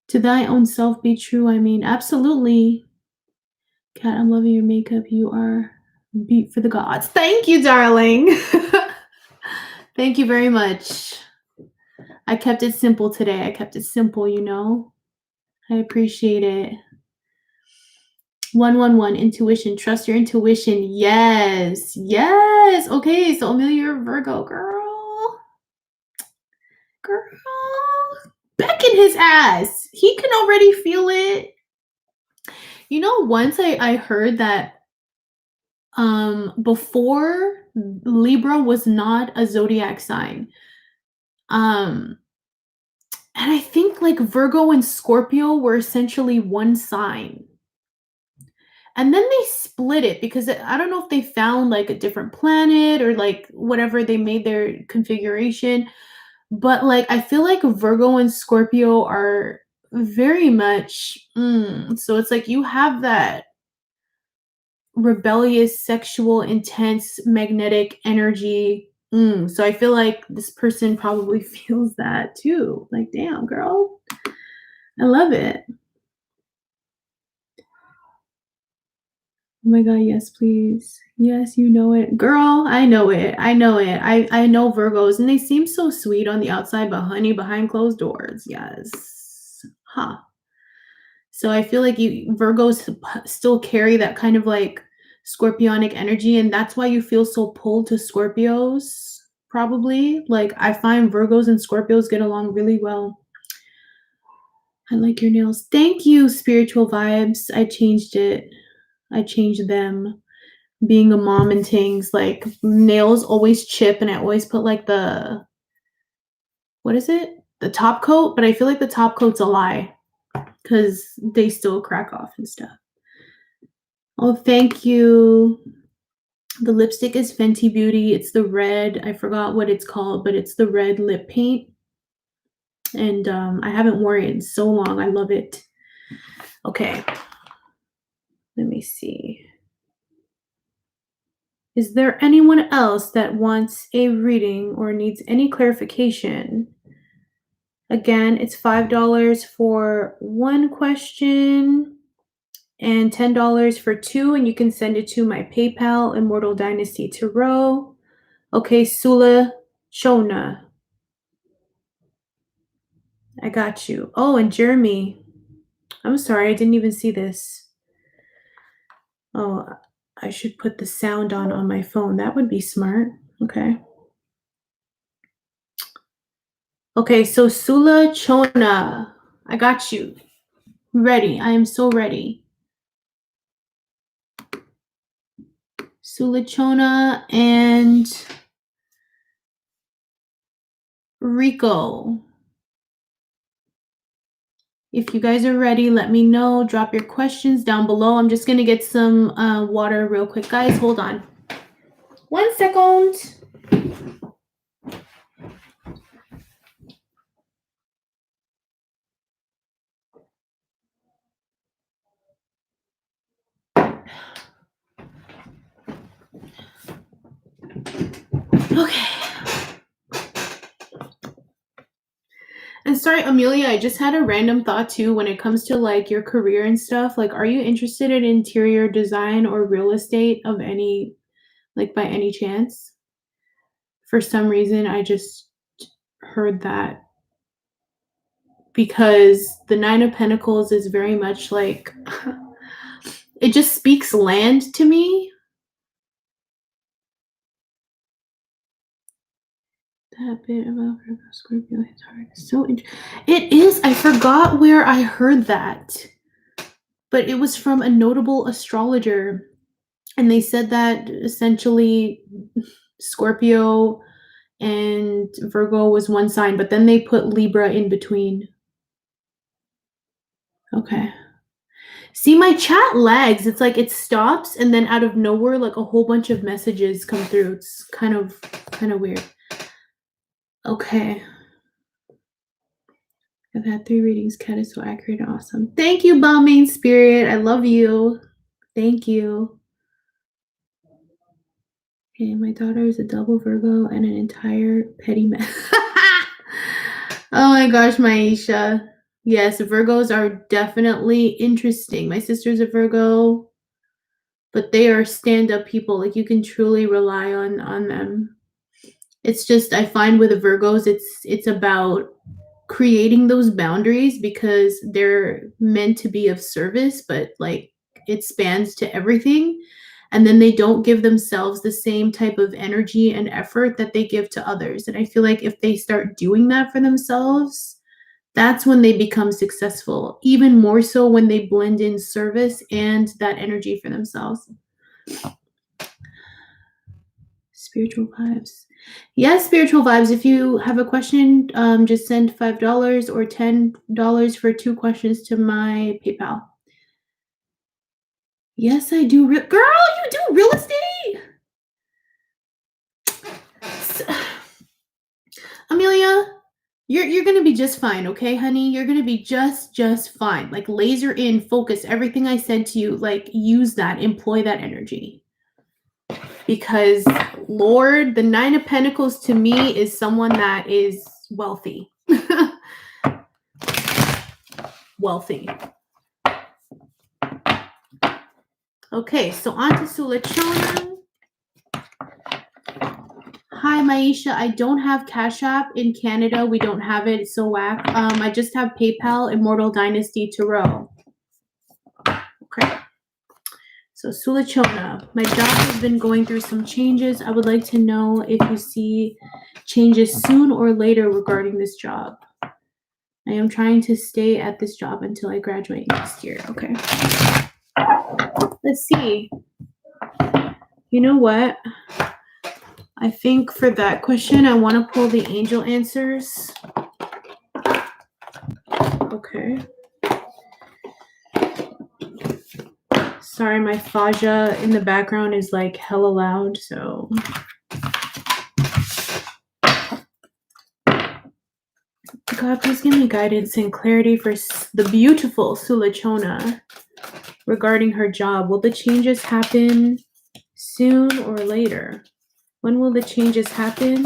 To thy own self be true. I mean, absolutely. Kat, I'm loving your makeup. You are beat for the gods. Thank you, darling. Thank you very much. I kept it simple today. I kept it simple, you know. I appreciate it. 111, intuition. Trust your intuition. Yes. Yes. Okay, so Amelia, you're a Virgo. Girl. Beckon his ass. He can already feel it. You know, once I heard that before, Libra was not a zodiac sign. And I think like Virgo and Scorpio were essentially one sign. And then they split it because I don't know if they found like a different planet or like whatever they made their configuration. But like I feel like Virgo and Scorpio are very much so it's like you have that rebellious, sexual, intense, magnetic energy So I feel like this person probably feels that too. Like, damn, girl. I love it. Oh my God, yes, please. Yes, you know it. Girl, I know it. I know it. I know Virgos and they seem so sweet on the outside, but honey, behind closed doors. Yes. Huh. So I feel like you Virgos still carry that kind of like scorpionic energy, and that's why you feel so pulled to Scorpios, probably. Like I find Virgos and Scorpios get along really well. I like your nails. Thank you, spiritual vibes. I changed it. I changed them. Being a mom and things, like nails always chip, and I always put like the what is it? The top coat, but I feel like the top coat's a lie because they still crack off and stuff. Oh, thank you. The lipstick is Fenty Beauty. It's the red. I forgot what it's called, but it's the red lip paint. And I haven't worn it in so long. I love it. Okay. Let me see. Is there anyone else that wants a reading or needs any clarification? Again, it's $5 for one question and $10 for two, and you can send it to my PayPal, Immortal Dynasty Tarot. Okay, Sula Chona. I got you. Oh, and Jeremy. I'm sorry, I didn't even see this. Oh, I should put the sound on my phone. That would be smart. Okay. Okay, so Sula Chona. I got you. Ready. I am so ready. Sula Chona and Rico. If you guys are ready, let me know. Drop your questions down below. I'm just going to get some water real quick. Guys, hold on. 1 second. Okay. And sorry, Amelia, I just had a random thought too when it comes to like your career and stuff. Like, are you interested in interior design or real estate of any, like by any chance? For some reason, I just heard that because the Nine of Pentacles is very much like, it just speaks land to me. That bit about Scorpio, it's hard. So it is. I forgot where I heard that, but it was from a notable astrologer, and they said that essentially Scorpio and Virgo was one sign, but then they put Libra in between. Okay. See, my chat lags. It's like it stops, and then out of nowhere, like a whole bunch of messages come through. It's kind of weird. Okay. I've had 3 readings. Cat is so accurate and awesome. Thank you, Balmain Spirit. I love you. Thank you. Okay, my daughter is a double Virgo and an entire petty mess. Oh my gosh, Maisha. Yes, Virgos are definitely interesting. My sister's a Virgo, but they are stand-up people. Like you can truly rely on them. It's just I find with the Virgos, it's about creating those boundaries because they're meant to be of service, but like it spans to everything. And then they don't give themselves the same type of energy and effort that they give to others. And I feel like if they start doing that for themselves, that's when they become successful, even more so when they blend in service and that energy for themselves. Spiritual vibes. Yes, spiritual vibes. If you have a question, just send $5 or $10 for 2 questions to my PayPal. Yes, I do. Girl, you do real estate? Amelia, you're gonna be just fine, okay, honey? You're gonna be just fine. Like laser in, focus. Everything I said to you, like use that, employ that energy. Because Lord, the Nine of Pentacles to me is someone that is wealthy. Wealthy. Okay, so on to Sulachona. Hi, Maisha. I don't have Cash App in Canada. We don't have it. It's so whack. I just have PayPal, Immortal Dynasty Tarot. Okay. So Sulachona, my job has been going through some changes. I would like to know if you see changes soon or later regarding this job. I am trying to stay at this job until I graduate next year. Okay. Let's see. You know what? I think for that question, I want to pull the angel answers. Okay. Sorry, my Faja in the background is like hella loud, so. God, please give me guidance and clarity for the beautiful Sulachona regarding her job. Will the changes happen soon or later? When will the changes happen?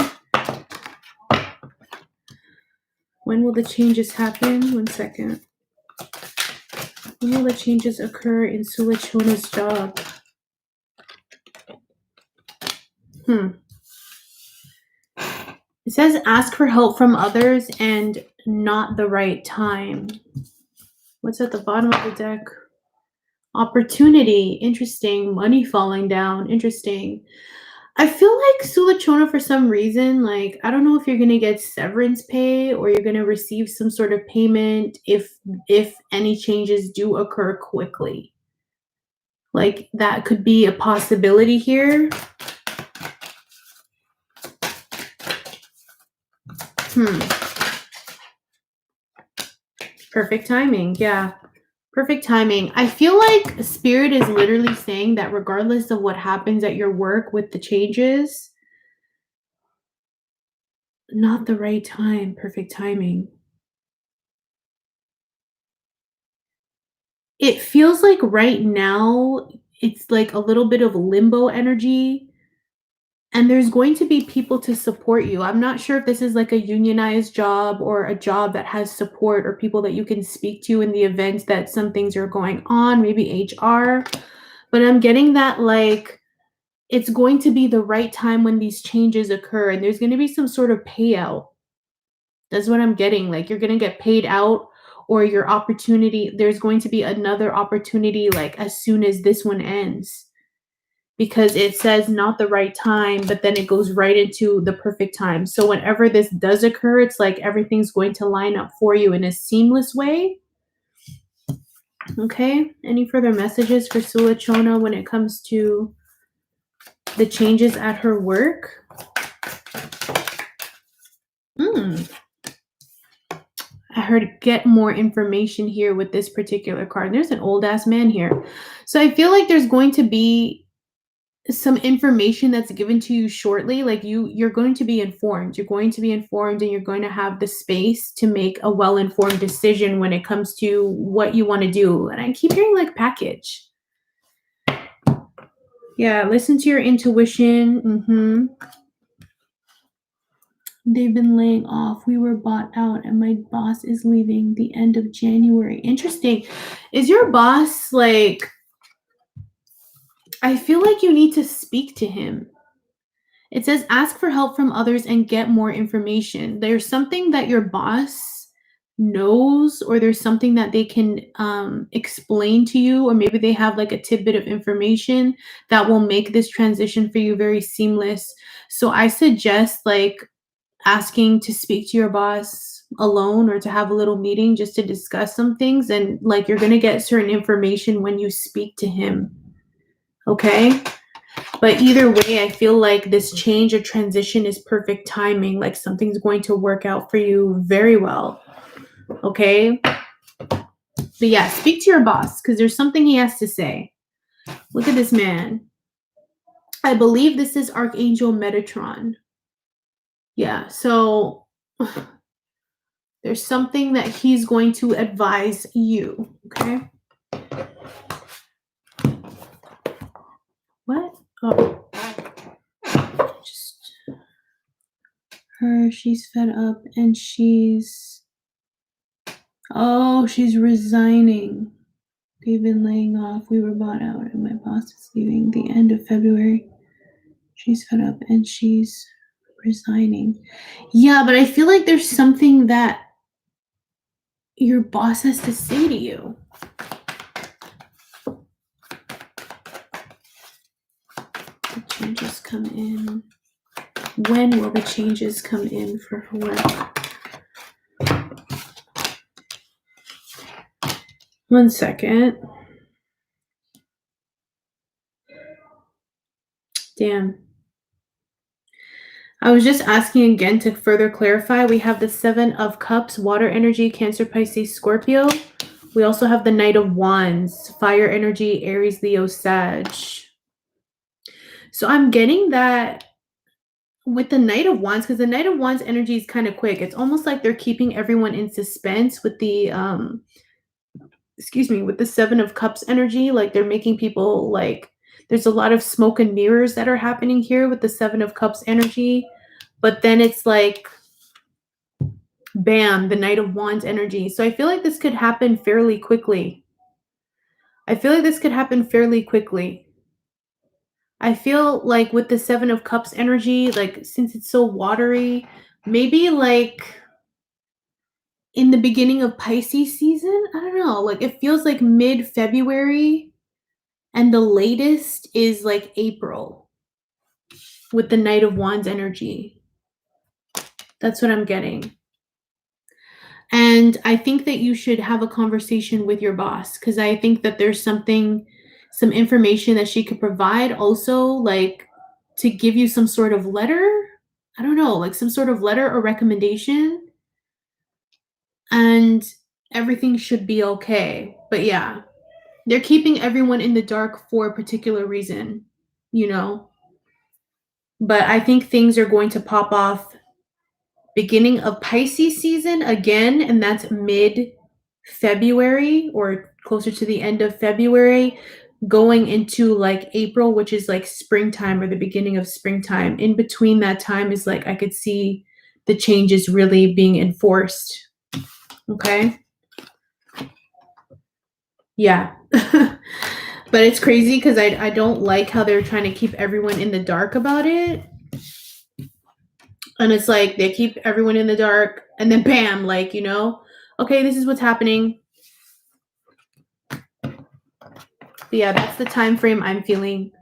When will the changes happen? 1 second. When will the changes occur in Sulachona's job? It says ask for help from others and not the right time. What's at the bottom of the deck? Opportunity. Interesting. Money falling down. Interesting. I feel like Sulachona, for some reason, like, I don't know if you're going to get severance pay or you're going to receive some sort of payment if any changes do occur quickly. Like, that could be a possibility here. Perfect timing. Yeah. Perfect timing. I feel like Spirit is literally saying that regardless of what happens at your work with the changes, not the right time. Perfect timing. It feels like right now it's like a little bit of limbo energy. And there's going to be people to support you. I'm not sure if this is like a unionized job or a job that has support or people that you can speak to in the event that some things are going on, maybe HR. But I'm getting that like it's going to be the right time when these changes occur and there's going to be some sort of payout. That's what I'm getting. Like you're going to get paid out or your opportunity, there's going to be another opportunity like as soon as this one ends. Because it says not the right time, but then it goes right into the perfect time. So whenever this does occur, it's like everything's going to line up for you in a seamless way. Okay. Any further messages for Sulachona when it comes to the changes at her work? I heard get more information here with this particular card. There's an old ass man here. So I feel like there's going to be some information that's given to you shortly. Like you're going to be informed. You're going to be informed and you're going to have the space to make a well-informed decision when it comes to what you want to do. And I keep hearing like package. Yeah, listen to your intuition. They've been laying off. We were bought out and my boss is leaving the end of January. Interesting. Is your boss like, I feel like you need to speak to him. It says ask for help from others and get more information. There's something that your boss knows or there's something that they can explain to you, or maybe they have like a tidbit of information that will make this transition for you very seamless. So I suggest like asking to speak to your boss alone or to have a little meeting just to discuss some things, and like you're going to get certain information when you speak to him. Okay? But either way, I feel like this change or transition is perfect timing. Like something's going to work out for you very well. Okay? But yeah, speak to your boss because there's something he has to say. Look at this man. I believe this is Archangel Metatron. Yeah, so there's something that he's going to advise you. Okay? What? Oh. her. She's fed up and she's resigning. They've been laying off. We were bought out and my boss is leaving the end of February. She's fed up and she's resigning. Yeah, but I feel like there's something that your boss has to say to you. The changes come in. When will the changes come in for her work? 1 second. Damn. I was just asking again to further clarify. We have the 7 of Cups, water energy, Cancer, Pisces, Scorpio. We also have the Knight of Wands, fire energy, Aries, Leo, Sag. So I'm getting that with the Knight of Wands, because the Knight of Wands energy is kind of quick. It's almost like they're keeping everyone in suspense with the with the 7 of Cups energy. Like they're making people like there's a lot of smoke and mirrors that are happening here with the 7 of Cups energy. But then it's like bam, the Knight of Wands energy. So I feel like this could happen fairly quickly. I feel like with the 7 of Cups energy, like since it's so watery, maybe like in the beginning of Pisces season, I don't know, like it feels like mid-February and the latest is like April with the Knight of Wands energy. That's what I'm getting. And I think that you should have a conversation with your boss because I think that there's some information that she could provide also, like to give you some sort of letter. I don't know, like some sort of letter or recommendation. And everything should be okay. But yeah, they're keeping everyone in the dark for a particular reason, you know? But I think things are going to pop off beginning of Pisces season again, and that's mid-February or closer to the end of February, going into like April, which is like springtime or the beginning of springtime. In between that time is like I could see the changes really being enforced. Okay? Yeah. But it's crazy because I don't like how they're trying to keep everyone in the dark about it. And it's like they keep everyone in the dark and then bam, like, okay, this is what's happening. But yeah, that's the time frame I'm feeling.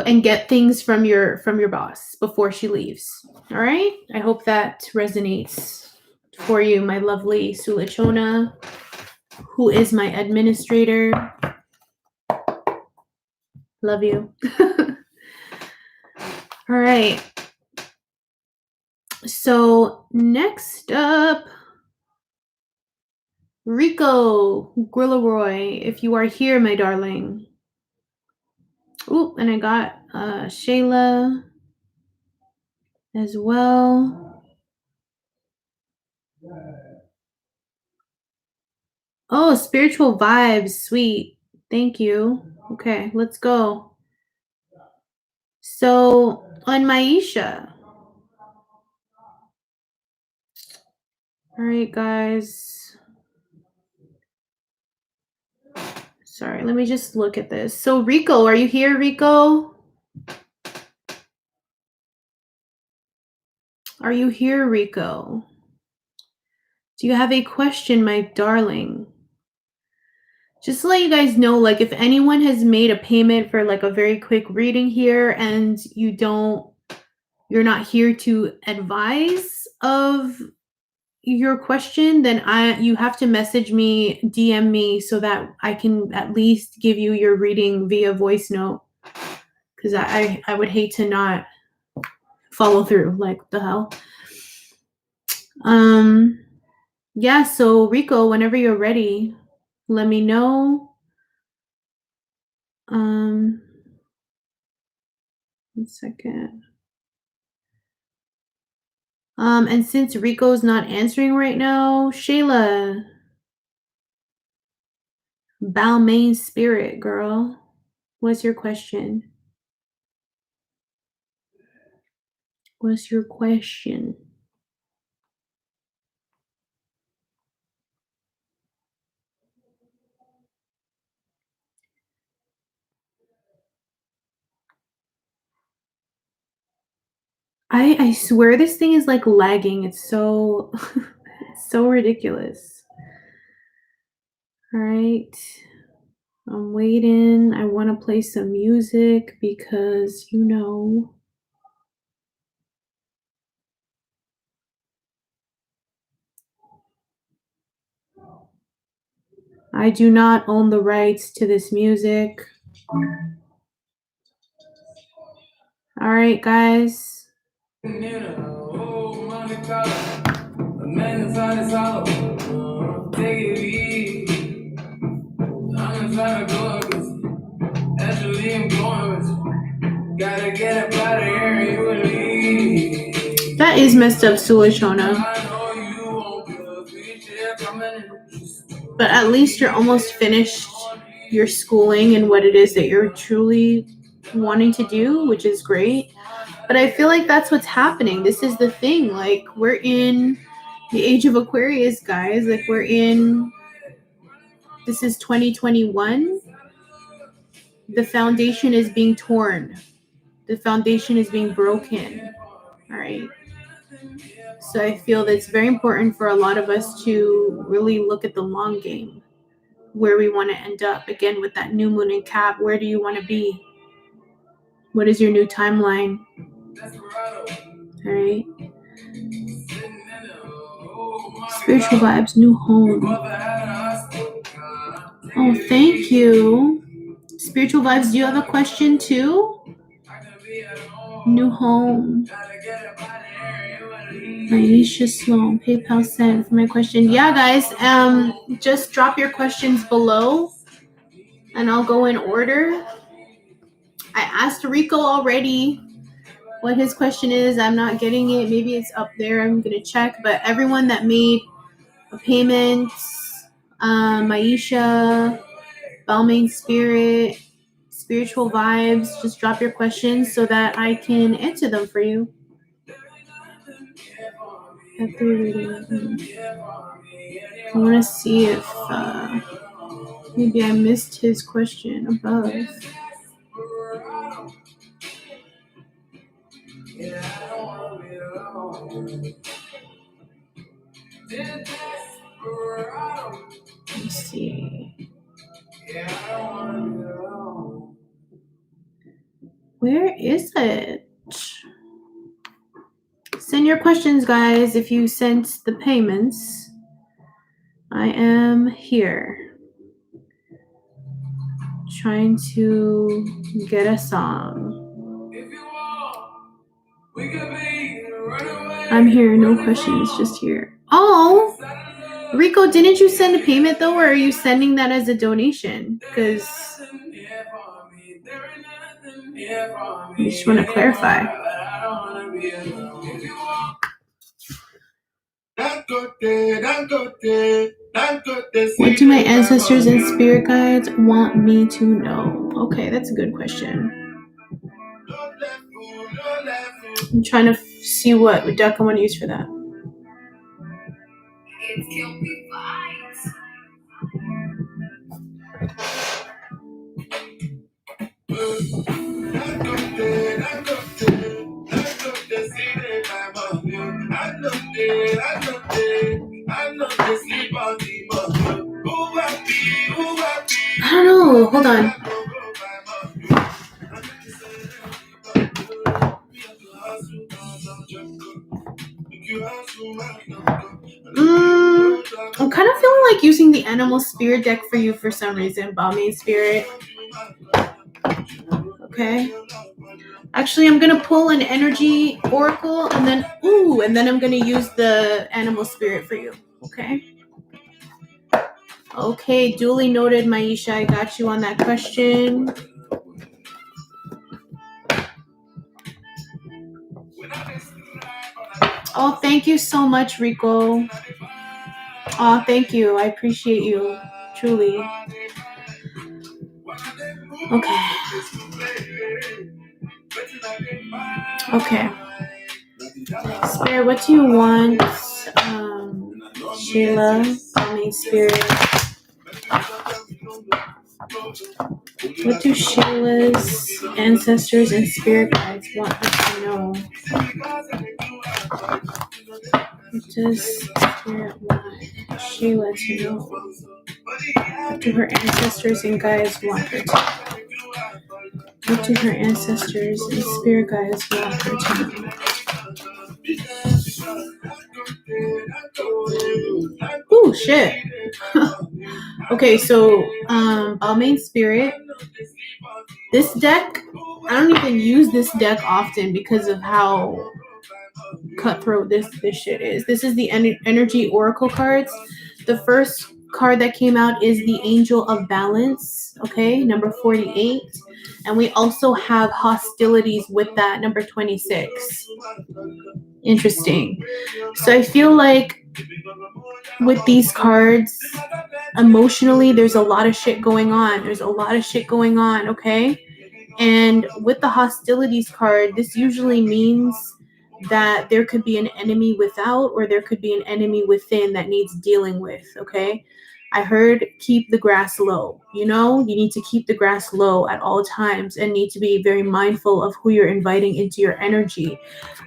And get things from your boss before she leaves. All right? I hope that resonates for you, my lovely Sulichona, who is my administrator. Love you. All right. So next up, Rico Grilleroy, if you are here, my darling. Ooh, and I got Shayla as well. Oh, spiritual vibes. Sweet. Thank you. Okay, let's go. So on Maisha. All right, guys. Sorry, let me just look at this. So Rico, are you here, Rico? Are you here, Rico? Do you have a question, my darling? Just to let you guys know, like if anyone has made a payment for like a very quick reading here and you're not here to advise of your question, then you have to message me, DM me so that I can at least give you your reading via voice note. Because I would hate to not follow through. Like the hell. Yeah, so Rico, whenever you're ready, let me know. 1 second. And since Rico's not answering right now, Shayla, Balmain Spirit, girl, what's your question? What's your question? I swear this thing is like lagging. It's so it's so ridiculous. All right. I'm waiting. I want to play some music because I do not own the rights to this music. All right, guys. That is messed up, Sulashona. But at least you're almost finished your schooling and what it is that you're truly wanting to do, which is great. But I feel like that's what's happening. This is the thing. Like, we're in the age of Aquarius, guys. Like, this is 2021. The foundation is being torn. The foundation is being broken. All right. So I feel that it's very important for a lot of us to really look at the long game, where we want to end up. Again, with that new moon and Cap, where do you want to be? What is your new timeline? All right. Spiritual vibes, new home. Oh, thank you. Spiritual vibes, do you have a question too? New home. Aisha Sloan, PayPal sent for my question. Yeah, guys, just drop your questions below and I'll go in order. I asked Rico already what his question is. I'm not getting it. Maybe it's up there. I'm going to check. But everyone that made a payment, Maisha, Balmain Spirit, Spiritual Vibes, just drop your questions so that I can answer them for you. After reading, I want to see if maybe I missed his question above. Let's see. Where is it? Send your questions, guys. If you sent the payments, I am here trying to get a song. I'm here, no questions, just here. Oh, Rico, didn't you send a payment though, or are you sending that as a donation? Because I just want to clarify. What do my ancestors and spirit guides want me to know? Okay, that's a good question. I'm trying to see what deck I want to use for that. I don't know. Hold on. I'm kind of feeling like using the animal spirit deck for you for some reason, Balmy Spirit. Okay. Actually, I'm gonna pull an energy oracle and then I'm gonna use the animal spirit for you. Okay. Okay, duly noted, Maisha. I got you on that question. Oh, thank you so much, Rico. Oh, thank you. I appreciate you. Truly. Okay. Okay. Spirit, what do you want? Sheila, calming spirit. What do Sheila's ancestors and spirit guides want her to know? What does spirit want Sheila to know? What do her ancestors and guides want her to know? What do her ancestors and spirit guides want her to know? Oh shit. Okay, so Balmain Spirit. This deck, I don't even use this deck often because of how cutthroat this shit is. This is the energy oracle cards. The first card that came out is the Angel of Balance, okay, number 48. And we also have hostilities with that, number 26. Interesting. So I feel like with these cards, emotionally, there's a lot of shit going on. Okay? And with the hostilities card, this usually means that there could be an enemy without or there could be an enemy within that needs dealing with, okay? I heard keep the grass low. You need to keep the grass low at all times and need to be very mindful of who you're inviting into your energy.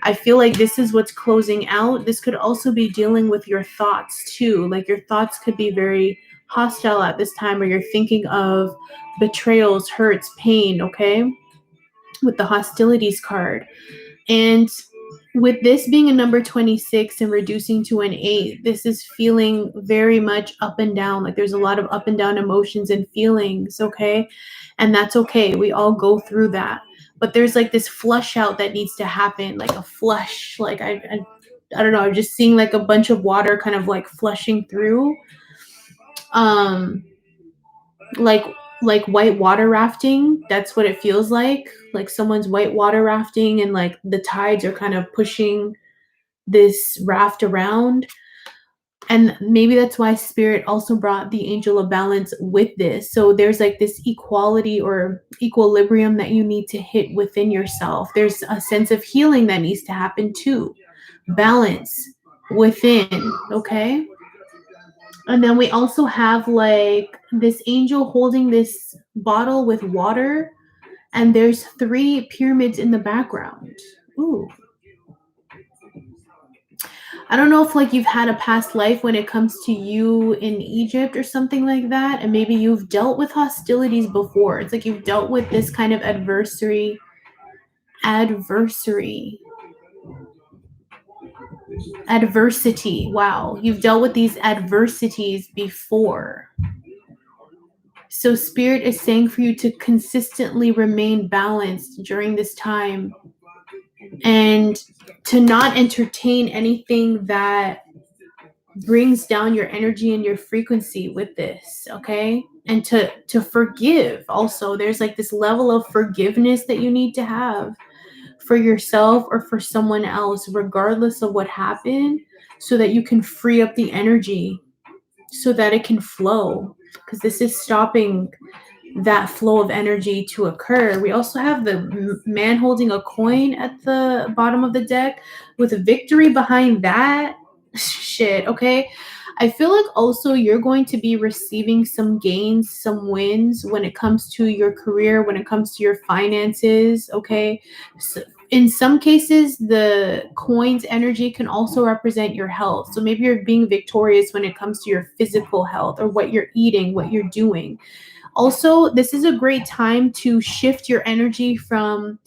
I feel like this is what's closing out. This could also be dealing with your thoughts too. Like your thoughts could be very hostile at this time, or you're thinking of betrayals, hurts, pain, okay? With the hostilities card. And with this being a number 26 and reducing to an 8, this is feeling very much up and down. Like there's a lot of up and down emotions and feelings, okay? And that's okay. We all go through that. But there's like this flush out that needs to happen, like a flush. Like I don't know. I'm just seeing like a bunch of water kind of like flushing through. Like white water rafting. That's what it feels like someone's white water rafting and like the tides are kind of pushing this raft around. And maybe that's why spirit also brought the Angel of Balance with this. So there's like this equality or equilibrium that you need to hit within yourself. There's a sense of healing that needs to happen too. Balance within, okay? And then we also have like this angel holding this bottle with water, and there's 3 pyramids in the background. Ooh. I don't know if like you've had a past life when it comes to you in Egypt or something like that, and maybe you've dealt with hostilities before. It's like you've dealt with this kind of adversity. Wow, you've dealt with these adversities before. So spirit is saying for you to consistently remain balanced during this time and to not entertain anything that brings down your energy and your frequency with this, okay? And to forgive also. There's like this level of forgiveness that you need to have for yourself or for someone else, regardless of what happened, so that you can free up the energy so that it can flow, because this is stopping that flow of energy to occur. We also have the man holding a coin at the bottom of the deck with a victory behind that. Shit, okay? I feel like also you're going to be receiving some gains, some wins when it comes to your career, when it comes to your finances, okay? So in some cases, the coin's energy can also represent your health. So maybe you're being victorious when it comes to your physical health or what you're eating, what you're doing. Also, this is a great time to shift your energy from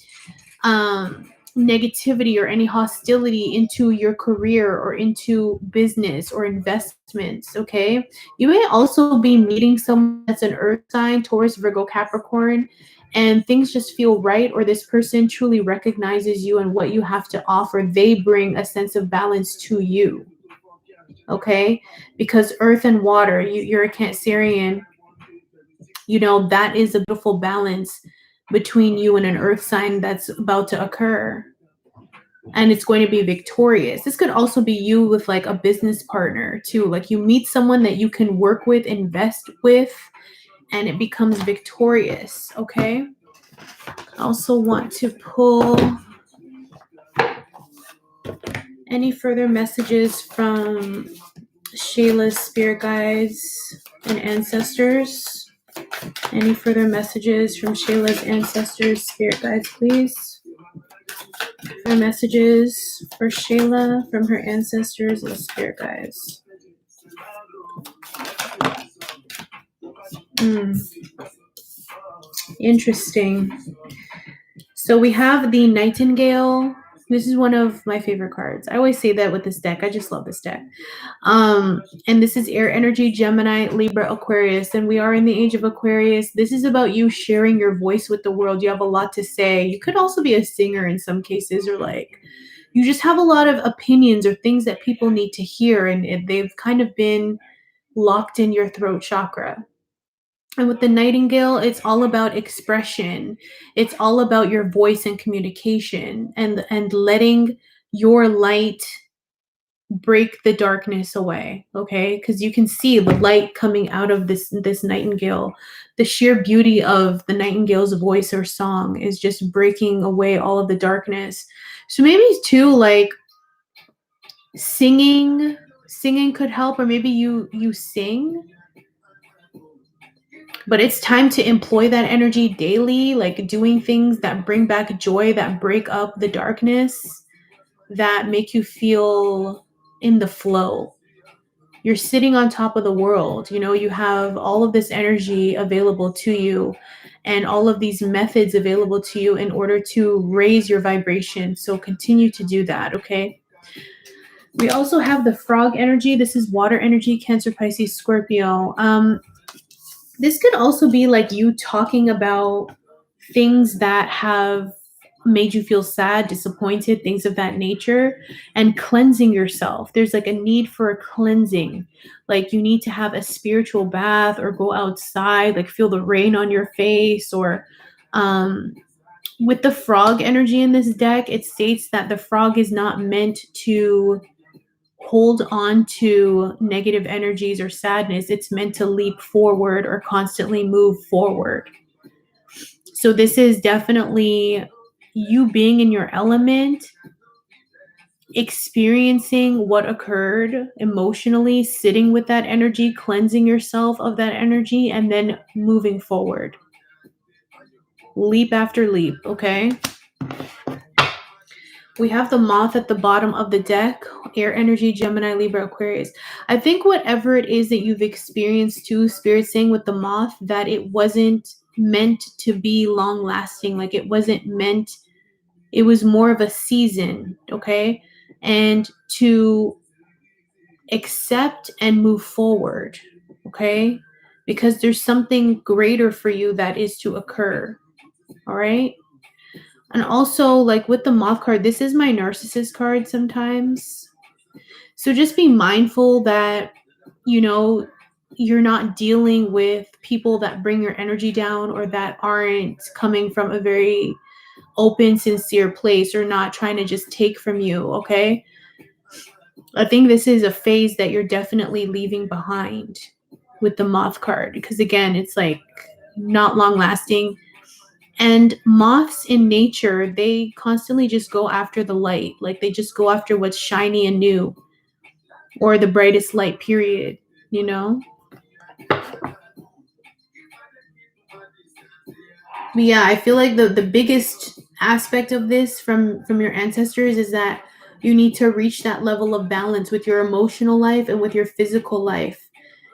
negativity or any hostility into your career or into business or investments, okay? You may also be meeting someone that's an earth sign, Taurus, Virgo, Capricorn, and things just feel right, or this person truly recognizes you and what you have to offer. They bring a sense of balance to you, okay? Because earth and water, you're a Cancerian, that is a beautiful balance between you and an earth sign that's about to occur. And it's going to be victorious. This could also be you with like a business partner too. Like you meet someone that you can work with, invest with, and it becomes victorious, okay? I also want to pull Any further messages from Shayla's spirit guides and ancestors? Any further messages from Shayla's ancestors, spirit guides, please? For messages for Shayla from her ancestors and spirit guides. Interesting. So we have the Nightingale. This is one of my favorite cards. I always say that with this deck. I just love this deck. And this is air energy, Gemini, Libra, Aquarius. And we are in the age of Aquarius. This is about you sharing your voice with the world. You have a lot to say. You could also be a singer in some cases, or like you just have a lot of opinions or things that people need to hear. And they've kind of been locked in your throat chakra. And with the Nightingale, it's all about expression. It's all about your voice and communication and letting your light break the darkness away, okay? Because you can see the light coming out of this Nightingale. The sheer beauty of the Nightingale's voice or song is just breaking away all of the darkness. So maybe too, like singing could help, or maybe you sing. But it's time to employ that energy daily, like doing things that bring back joy, that break up the darkness, that make you feel in the flow. You're sitting on top of the world. You know, you have all of this energy available to you and all of these methods available to you in order to raise your vibration. So continue to do that, okay? We also have the frog energy. This is water energy, Cancer, Pisces, Scorpio. This could also be like you talking about things that have made you feel sad, disappointed, things of that nature, and cleansing yourself. There's like a need for a cleansing. Like you need to have a spiritual bath or go outside, like feel the rain on your face. Or with the frog energy in this deck, it states that the frog is not meant to hold on to negative energies or sadness. It's meant to leap forward or constantly move forward. So this is definitely you being in your element, experiencing what occurred emotionally, sitting with that energy, cleansing yourself of that energy, and then moving forward. Leap after leap, okay? We have the moth at the bottom of the deck, air energy, Gemini, Libra, Aquarius. I think whatever it is that you've experienced too, Spirit saying with the moth, that it wasn't meant to be long lasting. Like it wasn't meant, it was more of a season, okay? And to accept and move forward, okay? Because there's something greater for you that is to occur, all right? And also, like with the moth card, this is my narcissist card sometimes. So just be mindful that, you know, you're not dealing with people that bring your energy down or that aren't coming from a very open, sincere place, or not trying to just take from you, okay? I think this is a phase that you're definitely leaving behind with the moth card, because again, it's like not long lasting. And moths in nature, they constantly just go after the light. Like they just go after what's shiny and new, or the brightest light, period, you know? But yeah, I feel like the biggest aspect of this from your ancestors is that you need to reach that level of balance with your emotional life and with your physical life,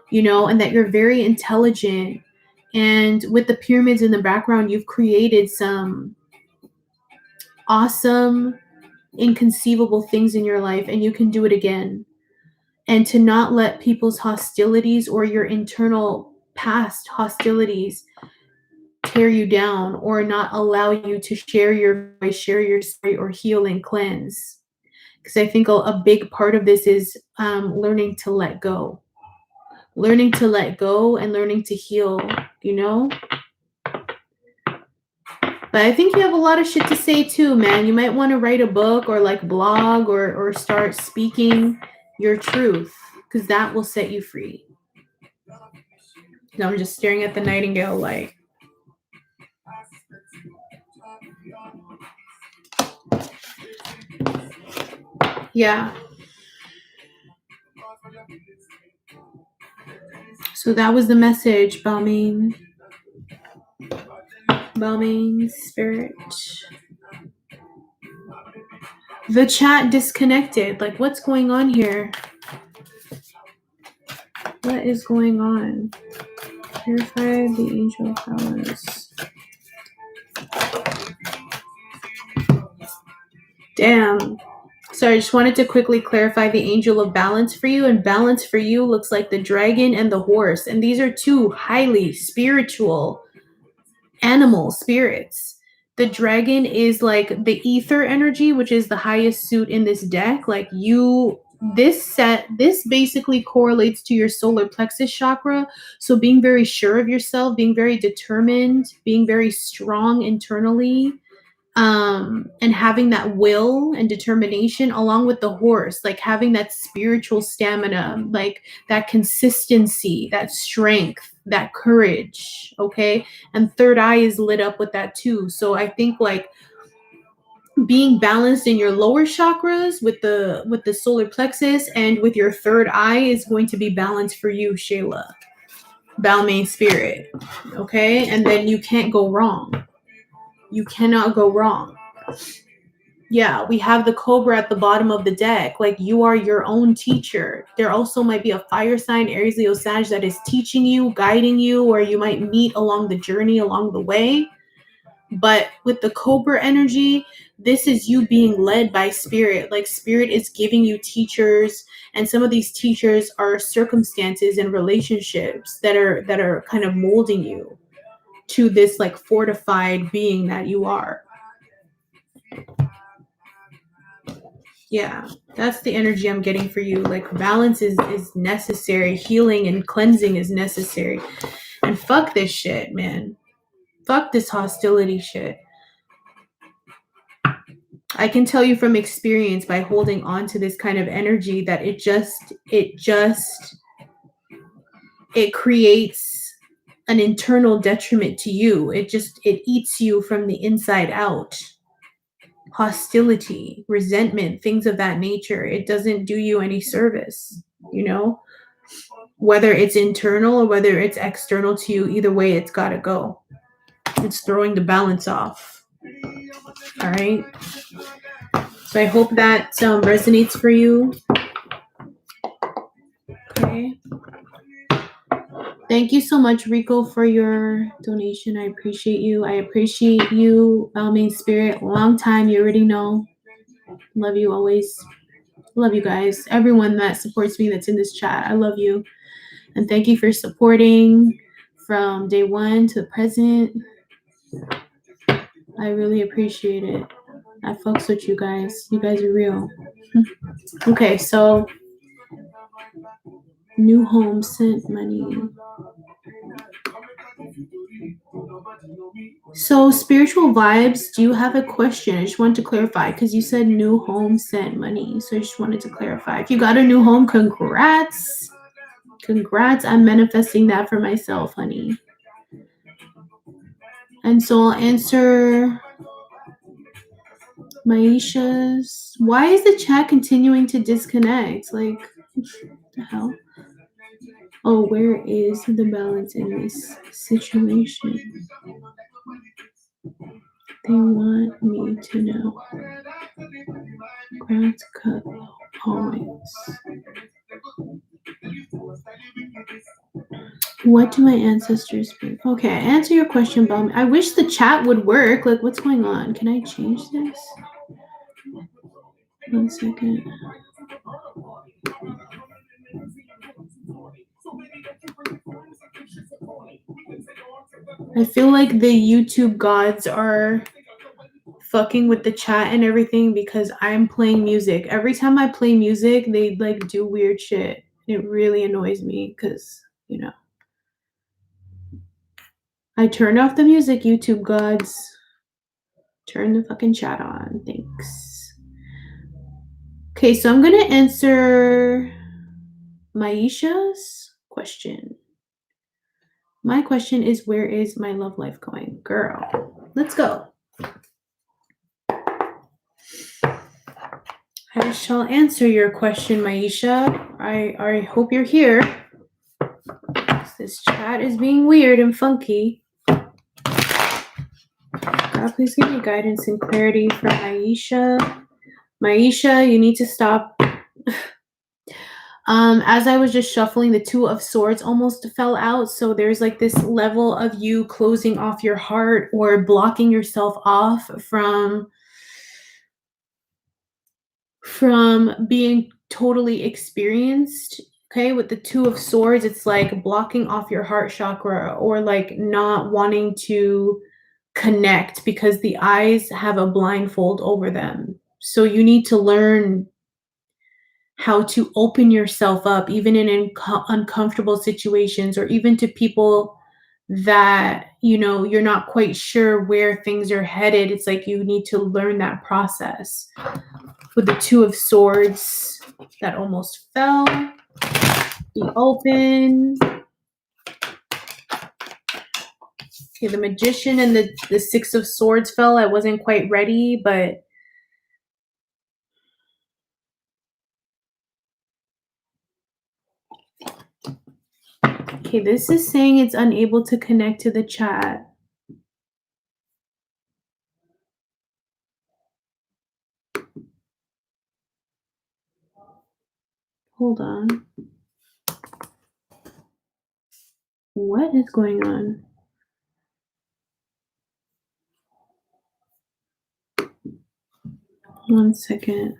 you know, and that you're very intelligent. And with the pyramids in the background, you've created some awesome, inconceivable things in your life, and you can do it again. And to not let people's hostilities or your internal past hostilities tear you down, or not allow you to share your voice, share your story, or heal and cleanse. Because I think a big part of this is learning to let go. Learning to let go and learning to heal, you know? But I think you have a lot of shit to say too, man. You might want to write a book or like blog or start speaking your truth, because that will set you free. No, I'm just staring at the Nightingale light. Yeah. So that was the message, Balmain. Balmain spirit. The chat disconnected. Like, what's going on here? What is going on? Purify the angel powers. Damn. So I just wanted to quickly clarify the angel of balance for you. And balance for you looks like the dragon and the horse. And these are two highly spiritual animal spirits. The dragon is like the ether energy, which is the highest suit in this deck. Like this basically correlates to your solar plexus chakra. So being very sure of yourself, being very determined, being very strong internally, and having that will and determination, along with the horse, like having that spiritual stamina, like that consistency, that strength, that courage. Okay. And third eye is lit up with that too. So I think like being balanced in your lower chakras with the solar plexus and with your third eye is going to be balanced for you, Shayla. Balmain spirit. Okay. And then you can't go wrong. You cannot go wrong. Yeah, we have the cobra at the bottom of the deck. Like, you are your own teacher. There also might be a fire sign, Aries, Leo, Sag, that is teaching you, guiding you, or you might meet along the journey, along the way. But with the cobra energy, this is you being led by spirit. Like, spirit is giving you teachers, and some of these teachers are circumstances and relationships that are kind of molding you to this like fortified being that you are. Yeah, that's the energy I'm getting for you. Like, balance is necessary. Healing and cleansing is necessary. And fuck this shit, man. Fuck this hostility shit. I can tell you from experience by holding on to this kind of energy that it creates an internal detriment to you. It eats you from the inside out. Hostility, resentment, things of that nature. It doesn't do you any service, you know? Whether it's internal or whether it's external to you, either way, it's got to go. It's throwing the balance off. All right. So I hope that resonates for you. Okay. Thank you so much, Rico, for your donation. I appreciate you. I appreciate you, Balmain Spirit. Long time. You already know. Love you always. Love you guys. Everyone that supports me that's in this chat. I love you. And thank you for supporting from day one to the present. I really appreciate it. I fucks with you guys. You guys are real. Okay, so new home sent money. So spiritual vibes, do you have a question? I just wanted to clarify because you said new home sent money. So I just wanted to clarify. If you got a new home, congrats. Congrats. I'm manifesting that for myself, honey. And so I'll answer Maisha's. Why is the chat continuing to disconnect? Like, what the hell? Oh, where is the balance in this situation? They want me to know. Grass cut always. What do my ancestors bring? Okay, answer your question, Bum. I wish the chat would work. Like, what's going on? Can I change this? 1 second. I feel like the YouTube gods are fucking with the chat and everything because I'm playing music. Every time I play music, they like do weird shit. It really annoys me because, you know. I turned off the music, YouTube gods. Turn the fucking chat on. Thanks. Okay, so I'm gonna answer Maisha's question. My question is, where is my love life going? Girl, let's go. I I shall answer your question, Maisha. I hope you're here. This chat is being weird and funky. God, please give me guidance and clarity for Maisha. Maisha, you need to stop. As I was just shuffling, the Two of Swords almost fell out. So there's like this level of you closing off your heart or blocking yourself off from being totally experienced. Okay, with the Two of Swords, it's like blocking off your heart chakra or like not wanting to connect because the eyes have a blindfold over them. So you need to learn how to open yourself up, even in uncomfortable situations, or even to people that, you know, you're not quite sure where things are headed. It's like you need to learn that process. With the Two of Swords, that almost fell. Be open. Okay, the Magician and the Six of Swords fell. I wasn't quite ready, but okay, this is saying it's unable to connect to the chat. Hold on. What is going on? One second.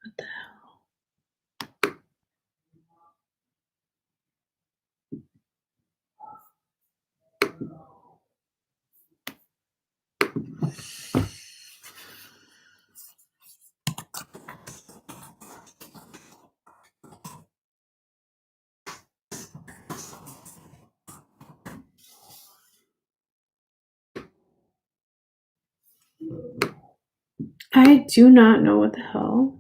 What the hell? I do not know what the hell.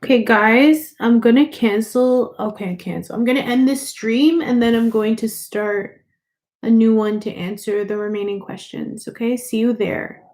Okay, guys, I'm gonna cancel. Okay, cancel. I'm gonna end this stream and then I'm going to start a new one to answer the remaining questions. Okay, see you there.